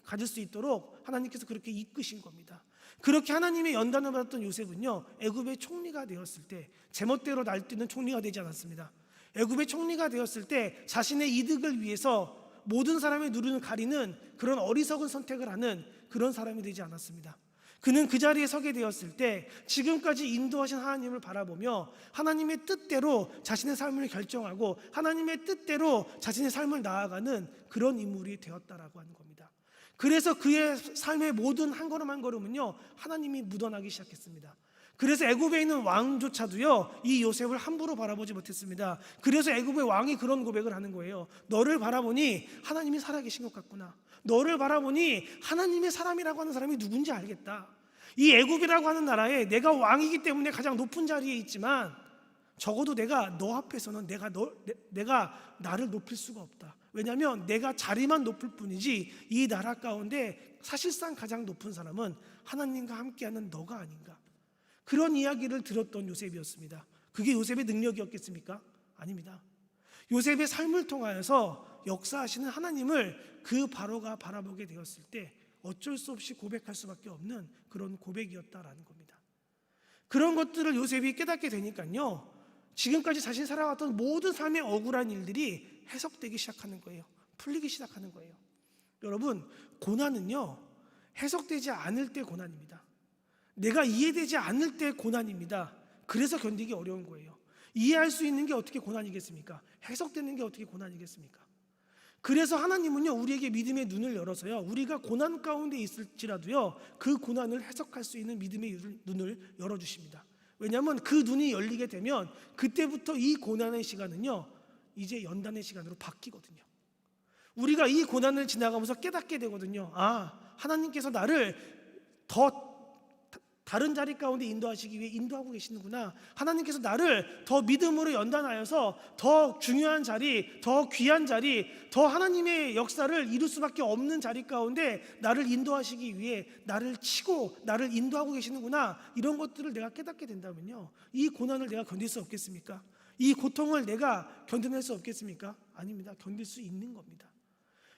가질 수 있도록 하나님께서 그렇게 이끄신 겁니다. 그렇게 하나님의 연단을 받았던 요셉은요 애굽의 총리가 되었을 때 제멋대로 날뛰는 총리가 되지 않았습니다. 애굽의 총리가 되었을 때 자신의 이득을 위해서 모든 사람의 눈을 가리는 그런 어리석은 선택을 하는 그런 사람이 되지 않았습니다. 그는 그 자리에 서게 되었을 때 지금까지 인도하신 하나님을 바라보며 하나님의 뜻대로 자신의 삶을 결정하고 하나님의 뜻대로 자신의 삶을 나아가는 그런 인물이 되었다라고 하는 겁니다. 그래서 그의 삶의 모든 한 걸음 한 걸음은요, 하나님이 묻어나기 시작했습니다. 그래서 애굽에 있는 왕조차도요, 이 요셉을 함부로 바라보지 못했습니다. 그래서 애굽의 왕이 그런 고백을 하는 거예요. 너를 바라보니 하나님이 살아계신 것 같구나. 너를 바라보니 하나님의 사람이라고 하는 사람이 누군지 알겠다. 이 애굽이라고 하는 나라에 내가 왕이기 때문에 가장 높은 자리에 있지만 적어도 내가 너 앞에서는 내가 나를 높일 수가 없다. 왜냐하면 내가 자리만 높을 뿐이지 이 나라 가운데 사실상 가장 높은 사람은 하나님과 함께하는 너가 아닌가. 그런 이야기를 들었던 요셉이었습니다. 그게 요셉의 능력이었겠습니까? 아닙니다. 요셉의 삶을 통하여서 역사하시는 하나님을 그 바로가 바라보게 되었을 때 어쩔 수 없이 고백할 수밖에 없는 그런 고백이었다라는 겁니다. 그런 것들을 요셉이 깨닫게 되니까요, 지금까지 자신이 살아왔던 모든 삶의 억울한 일들이 해석되기 시작하는 거예요. 풀리기 시작하는 거예요. 여러분, 고난은요, 해석되지 않을 때 고난입니다. 내가 이해되지 않을 때 고난입니다. 그래서 견디기 어려운 거예요. 이해할 수 있는 게 어떻게 고난이겠습니까? 해석되는 게 어떻게 고난이겠습니까? 그래서 하나님은요, 우리에게 믿음의 눈을 열어서요, 우리가 고난 가운데 있을지라도요, 그 고난을 해석할 수 있는 믿음의 눈을 열어주십니다. 왜냐하면 그 눈이 열리게 되면 그때부터 이 고난의 시간은요, 이제 연단의 시간으로 바뀌거든요. 우리가 이 고난을 지나가면서 깨닫게 되거든요. 아, 하나님께서 나를 더 다른 자리 가운데 인도하시기 위해 인도하고 계시는구나. 하나님께서 나를 더 믿음으로 연단하여서 더 중요한 자리, 더 귀한 자리, 더 하나님의 역사를 이룰 수밖에 없는 자리 가운데 나를 인도하시기 위해 나를 치고 나를 인도하고 계시는구나. 이런 것들을 내가 깨닫게 된다면요, 이 고난을 내가 견딜 수 없겠습니까? 이 고통을 내가 견뎌낼 수 없겠습니까? 아닙니다. 견딜 수 있는 겁니다.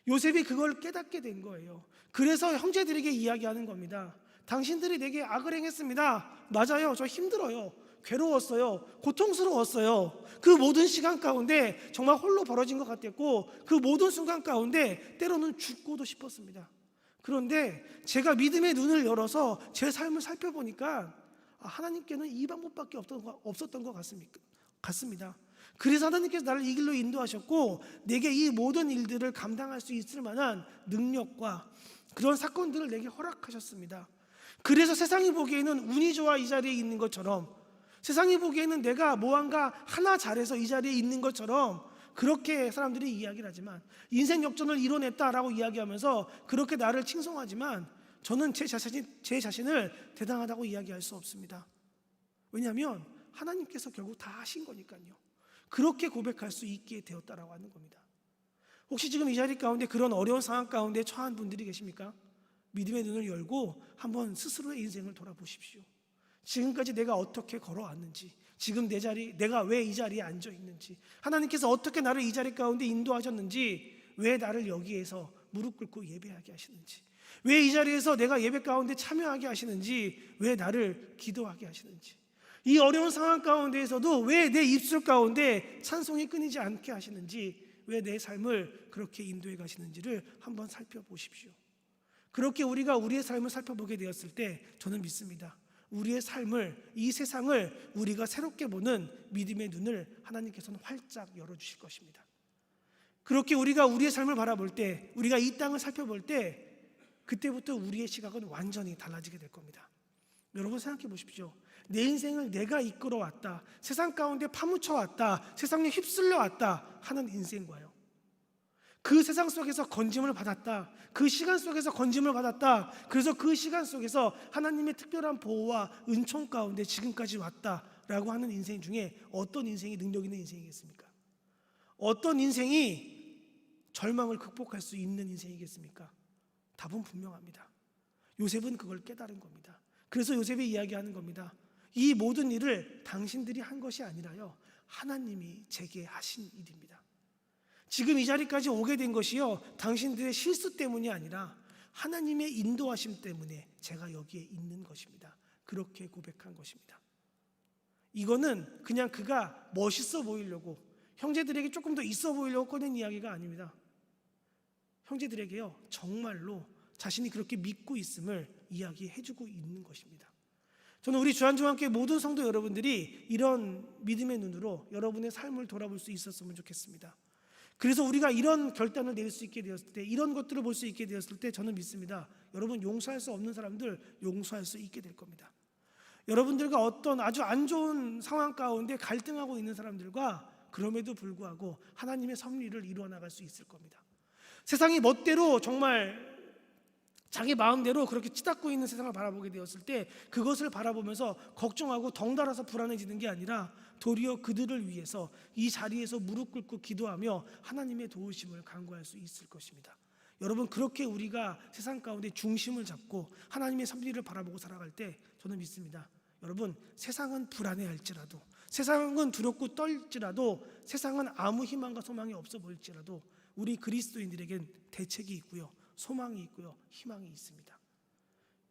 요셉이 그걸 깨닫게 된 거예요. 그래서 형제들에게 이야기하는 겁니다. 당신들이 내게 악을 행했습니다. 맞아요. 저 힘들어요. 괴로웠어요. 고통스러웠어요. 그 모든 시간 가운데 정말 홀로 벌어진 것 같았고 그 모든 순간 가운데 때로는 죽고도 싶었습니다. 그런데 제가 믿음의 눈을 열어서 제 삶을 살펴보니까 하나님께는 이 방법밖에 없었던 것 같습니다. 그래서 하나님께서 나를 이 길로 인도하셨고 내게 이 모든 일들을 감당할 수 있을 만한 능력과 그런 사건들을 내게 허락하셨습니다. 그래서 세상이 보기에는 운이 좋아 이 자리에 있는 것처럼, 세상이 보기에는 내가 무언가 하나 잘해서 이 자리에 있는 것처럼 그렇게 사람들이 이야기를 하지만, 인생 역전을 이뤄냈다라고 이야기하면서 그렇게 나를 칭송하지만 저는 제 자신을 대단하다고 이야기할 수 없습니다. 왜냐하면 하나님께서 결국 다 하신 거니까요. 그렇게 고백할 수 있게 되었다라고 하는 겁니다. 혹시 지금 이 자리 가운데 그런 어려운 상황 가운데 처한 분들이 계십니까? 믿음의 눈을 열고 한번 스스로의 인생을 돌아보십시오. 지금까지 내가 어떻게 걸어왔는지, 지금 내가 왜 이 자리에 앉아 있는지, 하나님께서 어떻게 나를 이 자리 가운데 인도하셨는지, 왜 나를 여기에서 무릎 꿇고 예배하게 하시는지, 왜 이 자리에서 내가 예배 가운데 참여하게 하시는지, 왜 나를 기도하게 하시는지, 이 어려운 상황 가운데에서도 왜 내 입술 가운데 찬송이 끊이지 않게 하시는지, 왜 내 삶을 그렇게 인도해 가시는지를 한번 살펴보십시오. 그렇게 우리가 우리의 삶을 살펴보게 되었을 때 저는 믿습니다. 우리의 삶을, 이 세상을 우리가 새롭게 보는 믿음의 눈을 하나님께서는 활짝 열어주실 것입니다. 그렇게 우리가 우리의 삶을 바라볼 때, 우리가 이 땅을 살펴볼 때 그때부터 우리의 시각은 완전히 달라지게 될 겁니다. 여러분 생각해 보십시오. 내 인생을 내가 이끌어왔다, 세상 가운데 파묻혀왔다, 세상에 휩쓸려왔다 하는 인생과요, 그 세상 속에서 건짐을 받았다, 그 시간 속에서 건짐을 받았다, 그래서 그 시간 속에서 하나님의 특별한 보호와 은총 가운데 지금까지 왔다라고 하는 인생 중에 어떤 인생이 능력 있는 인생이겠습니까? 어떤 인생이 절망을 극복할 수 있는 인생이겠습니까? 답은 분명합니다. 요셉은 그걸 깨달은 겁니다. 그래서 요셉이 이야기하는 겁니다. 이 모든 일을 당신들이 한 것이 아니라요, 하나님이 제게 하신 일입니다. 지금 이 자리까지 오게 된 것이요, 당신들의 실수 때문이 아니라 하나님의 인도하심 때문에 제가 여기에 있는 것입니다. 그렇게 고백한 것입니다. 이거는 그냥 그가 멋있어 보이려고, 형제들에게 조금 더 있어 보이려고 꺼낸 이야기가 아닙니다. 형제들에게요, 정말로 자신이 그렇게 믿고 있음을 이야기해주고 있는 것입니다. 저는 우리 주한중앙교회 모든 성도 여러분들이 이런 믿음의 눈으로 여러분의 삶을 돌아볼 수 있었으면 좋겠습니다. 그래서 우리가 이런 결단을 내릴 수 있게 되었을 때, 이런 것들을 볼 수 있게 되었을 때 저는 믿습니다. 여러분, 용서할 수 없는 사람들 용서할 수 있게 될 겁니다. 여러분들과 어떤 아주 안 좋은 상황 가운데 갈등하고 있는 사람들과 그럼에도 불구하고 하나님의 섭리를 이루어 나갈 수 있을 겁니다. 세상이 멋대로 정말 자기 마음대로 그렇게 치닫고 있는 세상을 바라보게 되었을 때 그것을 바라보면서 걱정하고 덩달아서 불안해지는 게 아니라 도리어 그들을 위해서 이 자리에서 무릎 꿇고 기도하며 하나님의 도우심을 간구할 수 있을 것입니다. 여러분, 그렇게 우리가 세상 가운데 중심을 잡고 하나님의 섭리를 바라보고 살아갈 때 저는 믿습니다. 여러분, 세상은 불안해할지라도, 세상은 두렵고 떨지라도, 세상은 아무 희망과 소망이 없어 보일지라도 우리 그리스도인들에겐 대책이 있고요, 소망이 있고요, 희망이 있습니다.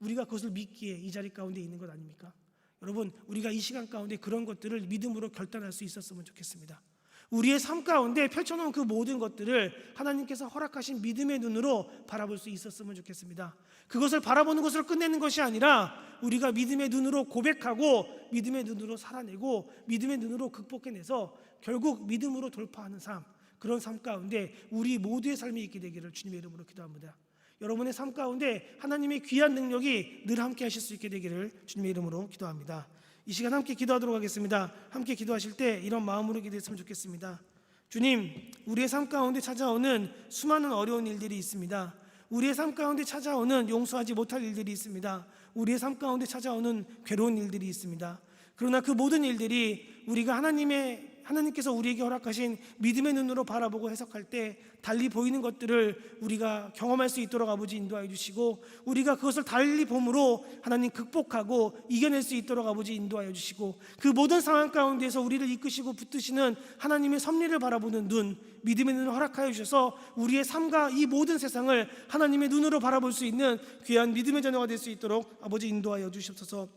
우리가 그것을 믿기에 이 자리 가운데 있는 것 아닙니까? 여러분, 우리가 이 시간 가운데 그런 것들을 믿음으로 결단할 수 있었으면 좋겠습니다. 우리의 삶 가운데 펼쳐놓은 그 모든 것들을 하나님께서 허락하신 믿음의 눈으로 바라볼 수 있었으면 좋겠습니다. 그것을 바라보는 것으로 끝내는 것이 아니라 우리가 믿음의 눈으로 고백하고 믿음의 눈으로 살아내고 믿음의 눈으로 극복해내서 결국 믿음으로 돌파하는 삶, 그런 삶 가운데 우리 모두의 삶이 있게 되기를 주님의 이름으로 기도합니다. 여러분의 삶 가운데 하나님의 귀한 능력이 늘 함께 하실 수 있게 되기를 주님의 이름으로 기도합니다. 이 시간 함께 기도하도록 하겠습니다. 함께 기도하실 때 이런 마음으로 기도했으면 좋겠습니다. 주님, 우리의 삶 가운데 찾아오는 수많은 어려운 일들이 있습니다. 우리의 삶 가운데 찾아오는 용서하지 못할 일들이 있습니다. 우리의 삶 가운데 찾아오는 괴로운 일들이 있습니다. 그러나 그 모든 일들이 우리가 하나님께서 우리에게 허락하신 믿음의 눈으로 바라보고 해석할 때 달리 보이는 것들을 우리가 경험할 수 있도록 아버지 인도하여 주시고, 우리가 그것을 달리 봄으로 하나님 극복하고 이겨낼 수 있도록 아버지 인도하여 주시고, 그 모든 상황 가운데서 우리를 이끄시고 붙드시는 하나님의 섭리를 바라보는 눈, 믿음의 눈을 허락하여 주셔서 우리의 삶과 이 모든 세상을 하나님의 눈으로 바라볼 수 있는 귀한 믿음의 자녀가 될 수 있도록 아버지 인도하여 주시옵소서.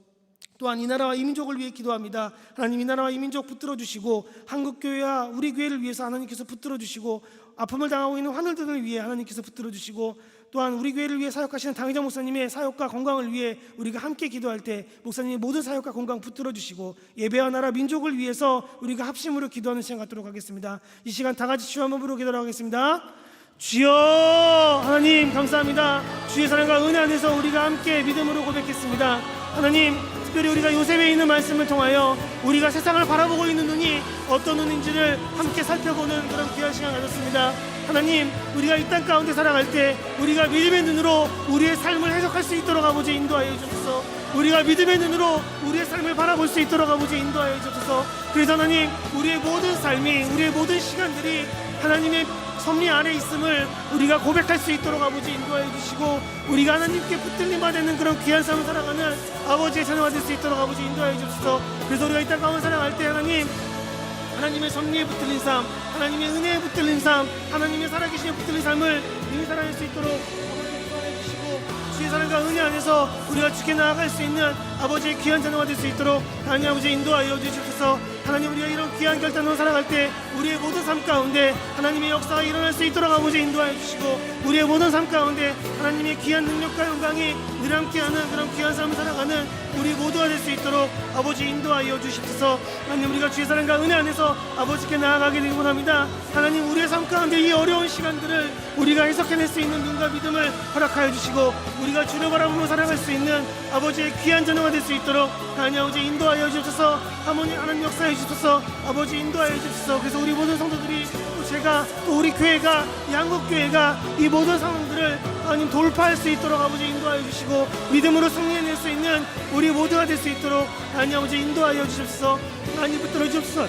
또한 이 나라와 이 민족을 위해 기도합니다. 하나님, 이 나라와 이 민족 붙들어 주시고 한국교회와 우리 교회를 위해서 하나님께서 붙들어 주시고, 아픔을 당하고 있는 하늘들을 위해 하나님께서 붙들어 주시고, 또한 우리 교회를 위해 사역하시는 당회장 목사님의 사역과 건강을 위해 우리가 함께 기도할 때 목사님의 모든 사역과 건강 붙들어 주시고, 예배와 나라 민족을 위해서 우리가 합심으로 기도하는 시간 갖도록 하겠습니다. 이 시간 다 같이 주여 한번 부르고 기도하도록 하겠습니다. 주여, 하나님 감사합니다. 주의 사랑과 은혜 안에서 우리가 함께 믿음으로 고백했습니다. 하나님, 특별히 우리가 요셉에 있는 말씀을 통하여 우리가 세상을 바라보고 있는 눈이 어떤 눈인지를 함께 살펴보는 그런 귀한 시간 가졌습니다. 하나님, 우리가 이 땅 가운데 살아갈 때 우리가 믿음의 눈으로 우리의 삶을 해석할 수 있도록 아버지 인도하여 주옵소서. 우리가 믿음의 눈으로 우리의 삶을 바라볼 수 있도록 아버지 인도하여 주옵소서. 그래서 하나님, 우리의 모든 삶이, 우리의 모든 시간들이 하나님의 섭리 안에 있음을 우리가 고백할 수 있도록 아버지 인도하여 주시고, 우리가 하나님께 붙들림 받는 그런 귀한 삶을 살아가는 아버지의 자녀가 될 수 있도록 아버지 인도하여 주옵소서. 그래서 우리가 이 땅 가운데 살아갈 때 하나님의 섭리에 붙들린 삶, 하나님의 은혜에 붙들린 삶, 하나님의 살아계신 붙들린 삶을 능히 살아낼 수 있도록 아버지 인도하여 주시고, 주의 사랑과 은혜 안에서 우리가 주께 나아갈 수 있는 아버지의 귀한 자녀가 될 수 있도록 하나님 아버지 인도하여 주시옵소서. 하나님, 우리가 이런 귀한 결단으로 살아갈 때 우리의 모든 삶 가운데 하나님의 역사가 일어날 수 있도록 아버지 인도하여 주시고, 우리의 모든 삶 가운데 하나님의 귀한 능력과 영광이 늘 함께하는 그런 귀한 삶을 살아가는 우리 모두가 될 수 있도록 아버지 인도하여 주시옵소서. 하나님, 우리가 주의 사랑과 은혜 안에서 아버지께 나아가게 되기 원합니다. 하나님, 우리의 삶 가운데 이 어려운 시간들을 우리가 해석해낼 수 있는 눈과 믿음을 허락하여 주시고, 우리가 주를 바라보며 살아갈 수 있는 아버지의 귀한 자녀가 될 수 있도록 하나님 아버지 인도하여 주옵소서. 하나님 역사해 주옵소서. 아버지 인도하여 주옵소서. 그래서 우리 모든 성도들이, 또 제가, 또 우리 교회가, 이 한국교회가 이 모든 상황들을 하나님 돌파할 수 있도록 아버지 인도하여 주시고, 믿음으로 승리해낼 수 있는 우리 모두가 될 수 있도록 하나님 아버지 인도하여 주옵소서. 하나님 붙들어 주옵소서.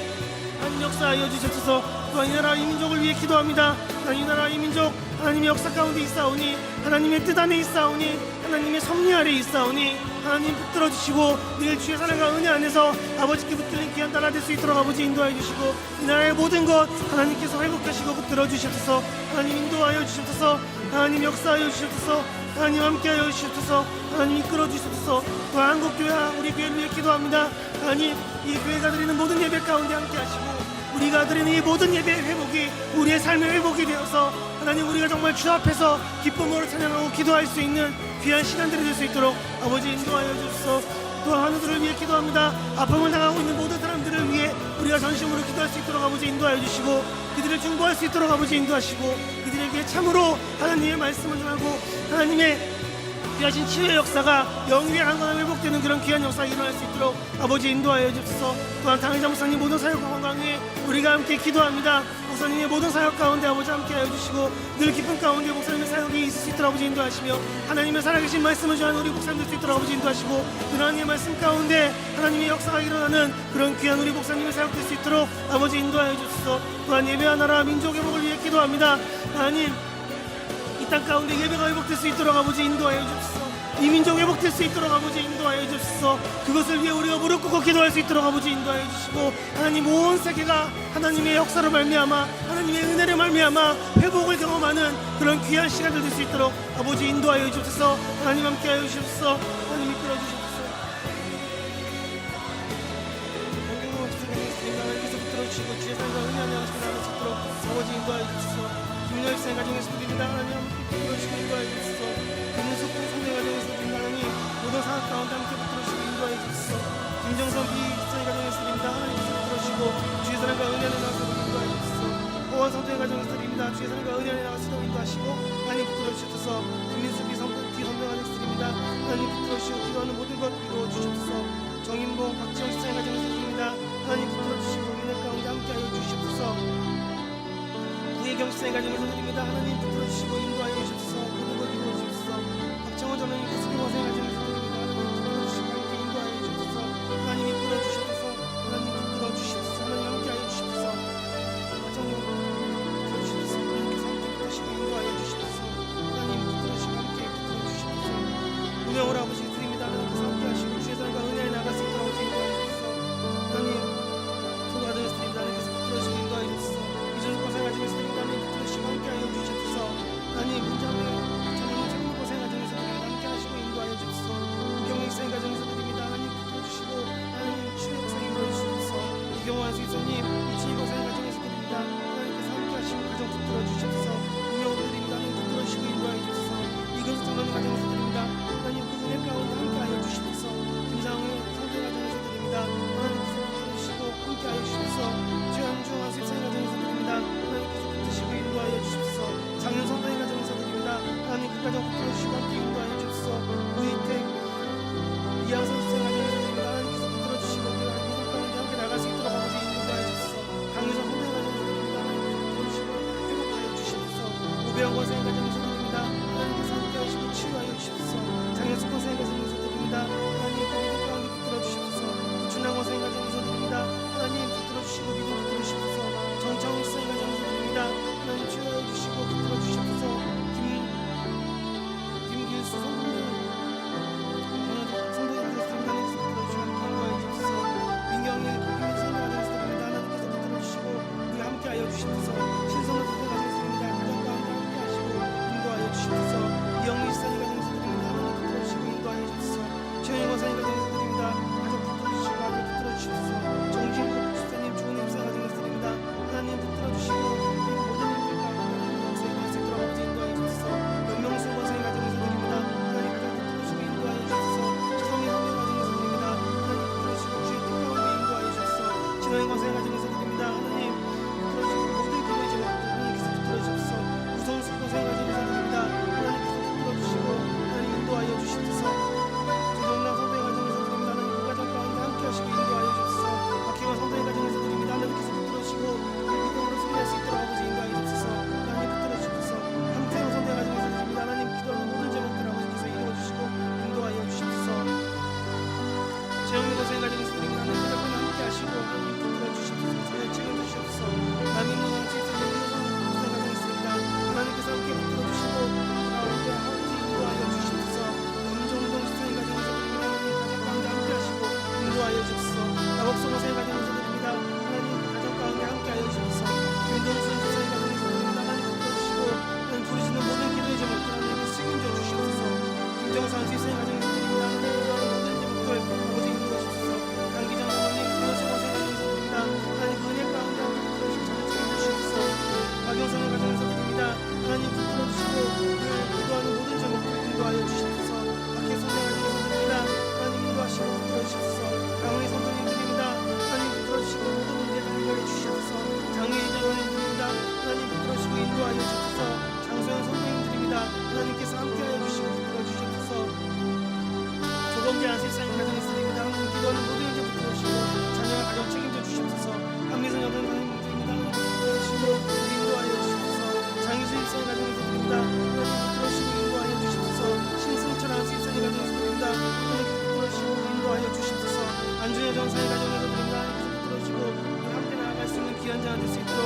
하나님 역사하여 주옵소서. 또한 이 나라 이 민족을 위해 기도합니다. 하나님, 이 나라 이 민족 하나님의 역사 가운데 있사오니, 하나님의 뜻 안에 있사오니, 하나님의 섭리 아래 있사오니, 하나님 붙들어 주시고 늘 주의 사랑과 은혜 안에서 아버지께 붙들린 귀한 나라 될 수 있도록 아버지 인도하여 주시고, 이 나라의 모든 것 하나님께서 회복하시고 붙들어 주시옵소서. 하나님 인도하여 주시옵소서. 하나님 역사하여 주시옵소서. 하나님 함께하여 주시옵소서. 하나님 이끌어 주시옵소서. 또 한국교회와 우리 교회를 위해 기도합니다. 하나님, 이 교회가 드리는 모든 예배 가운데 함께하시고 우리가 드리는 이 모든 예배의 회복이 우리의 삶의 회복이 되어서 하나님 우리가 정말 주 앞에서 기쁨으로 찬양하고 기도할 수 있는 귀한 시간들이 될 수 있도록 아버지 인도하여 주옵소서. 또한 하늘들을 위해 기도합니다. 아픔을 당하고 있는 모든 사람들을 위해 우리가 전심으로 기도할 수 있도록 아버지 인도하여 주시고 그들을 중보할 수 있도록 아버지 인도하시고 그들에게 참으로 하나님의 말씀을 전하고 하나님의 귀하신 치유의 역사가 영위의 강건함 회복되는 그런 귀한 역사가 일어날 수 있도록 아버지 인도하여 주옵소서. 또한 당회자 목사님 모든 사역과 건강 위해 우리가 함께 기도합니다. 목사님의 모든 사역 가운데 아버지 함께하여 주시고 늘 기쁨 가운데 목사님의 사역이 있을 수 있도록 아버지 인도하시며 하나님의 살아계신 말씀을 전하는 우리 목사님 될 수 있도록 아버지 인도하시고 늘 하나님의 말씀 가운데 하나님의 역사가 일어나는 그런 귀한 우리 목사님의 사역 될 수 있도록 아버지 인도하여 주옵소서. 또한 예배와 나라 민족 회복을 위해 기도합니다. 하나님 이 땅 가운데 예배가 회복될 수 있도록 아버지 인도하여 주옵소서. 이 민족 회복될 수 있도록 아버지 인도하여 주옵소서. 그것을 위해 우리가 무릎 꿇고 기도할 수 있도록 아버지 인도하여 주시고 하나님 온 세계가 하나님의 역사로 말미암아 하나님의 은혜를 말미암아 회복을 경험하는 그런 귀한 시간들 될 수 있도록 아버지 인도하여 주옵소서. 하나님 함께하여 주옵소서. 하나님 이끌어 주옵소서. 하나님께서 붙들어 주시고 주의 삶과 은혜 안에 하시고 나아갈 수 있도록 아버지 인도하여 주옵소서. 김민호 일생 가정에서 드립니다. 하나님 함께 붙들어 주시고 인도하여 주옵소서. 김은숙 성대 가정에서 드립니다. 하나님 모든 상황 가운데 함께 붙들어 주시고 인도하여 주옵소서. 김정선 비집사님 가정에서 드립니다. 하나님께서 붙들어 주시고 주의 사랑과 은혜 안에 나가서 인도하여 주옵소서. 호원 성대 가정에서 드립니다. 주의 사랑과 은혜 안에 나가서 인도하시고 하나님 붙들어 주옵소서. 김민숙 비성대 가정에서 드립니다. 하나님 붙들어 주시고 기도하는 모든 것 이루어 주옵소서. 정인봉 박지영 집사님 가정에서 드립니다. 하나님 붙들어 주시고 은혜 가운데 함께하여 주시옵소서. 구혜경 집사님 가정에서 드립니다. 하나님 붙들어 주시고 인도하여 주옵소서. 모든 것 이루어 주옵소서. 박정원 전원님 구수경 원사님 가정에서 드립니다. 하나님 붙들어 주시고 함께 인도하여 주옵소서. 하나님 이끌어 주시옵소서. 하나님 붙들어 주시옵소서. 하나님 함께하여 주시옵소서. 박정원 붙들어 주시옵소서. 하나님께서 함께 붙드시고 인도하여 주시옵소서. 하나님 붙들어 주시고 함께 붙들어 주시옵소서. 운영을 아버지 드립니다. 하나님께서 함께하시고 주의 사랑과 은혜에 나갈 수 있도록 아버지 인도하여 주옵소서. 하나님 소가 되었습니다. 하나님께서 붙들어 주시고 인도하여 주옵소서. 이전과 생활중에서 드립니다. 하나님 붙들어 주시고 함께하여 주시옵소서. 하나님 문장을 전하는 전국과 생활중에서 드립니다. 함께하시고 인도하여 주옵소서. 우경의 일생 가정에서 드립니다. 하나님 붙들어 주시고 하나님 주의 역사에 이루어 주옵소서. 이경화 수입사님 이치이고 생활중에서 드립니다. 하나님께서 함께하시고 가정 붙들어 주시옵소서. 운명으로 드립니다. 하나님 붙들어 주시고 인도하여 주옵소서. 이것을 전하는 가정에서 드립니다. 하나님 그 은혜 가운데 함께하여 주시옵소서. 김상우의 성대 가정에서 드립니다. 하나님께서 붙들어 주시고 함께하여 주시옵소서. 최한중 수입사님 가정에서 드립니다. 하나님께서 붙드시고 인도하여 주시옵소서. 작년 성도의 가정에서 드립니다. 하나님 그 가정 붙들어 주시고 함께 인도하여 주옵소서. 우이택 이양선 수생 가정에서 드립니다. 하나님께서 붙들어 주시고 믿음 가운데 함께 나갈 수 있도록 아버지 인도하여 주옵소서. 강유선 성도의 가정에서 드립니다. 하나님께서 붙들어 주시고 회복하여 주시옵소서. 우배영 권사의 가정에서 드립니다. 하나님께서 함께 하시고 치유하여 주시옵소서. 장현숙 권사의 가정에서 드립니다. 하나님 그 믿음 가운데 붙들어 주시옵소서. 준랑 권사의 가정에서 드립니다. 하나님 붙들어 주시고 믿음 붙들어 주시옵소서. 정창훈 수사의 가정에서 드립니다. 하나님 치유하여 주시고 붙들어 주시옵소서. 김길수 성도님 성도님께서 드립니다. 하나님께서 붙들어 주시고 인도하여 주시옵소서. 민경일 김민 성도 가정에서 드립니다. 하나님께서 붙들어 주시고 우리 함께하여 주시옵소서. 신성도 성도 가정에서 드립니다. 가정 가운데 함께하시고 인도하여 주시옵소서. 이영미 지사님 가정에서 드립니다. 하나님 붙들어 주시고 인도하여 주시옵소서. 최영희 권사님 가정에서 드립니다. 가정 붙들어 주시고 아들 붙들어 주시옵소서. 정진국 집사님 좋은 입사 가정에서 드립니다. 하나님 붙들어 주시고 그리고 모든 일들과 역사에 나갈 수 있도록 아버지 인도하여 주옵소서. 연명수 권사님 가정에서 드립니다. 하나님 가정 붙들어 주시고 인도하여 주옵소서. 지성이 성령 가정에서 드립니다. 하나님 붙들어 주시고 주의 뜻 가운데 인도하여 주옵소서. 진호의 권사님 가정에서 드립니다. 하나님 붙들어 주시고 모든 기도의 제목 하나님께서 붙들어 주옵소서. 우성수 권사님 가정에서 드립니다. 하나님께서 붙들어 주시고 하나님 인도하여 주시옵소서. 조정남 성도의 가정에서 드립니다. 하나님 그 가정 가운데 함께하시고 인도하여 주옵소서. 박희원 성도의 가정에서 드립니다. 하나님께서 붙들어 주시고 믿음으로 승리할 수 있도록 아버지 인도하여 주옵소서. 하나님 붙들어 주옵소서. 함태영 성도의 가정에서 드립니다. 하나님 기도하는 모든 제목들 아버지께서 이루어 주시고 인도하여 주시옵소서. 재영민 권사의 가정에서 드립니다. 하나님 그 가정에 함께하시고 하나님 붙들어 주시옵소서. 하나님 될 수 있도록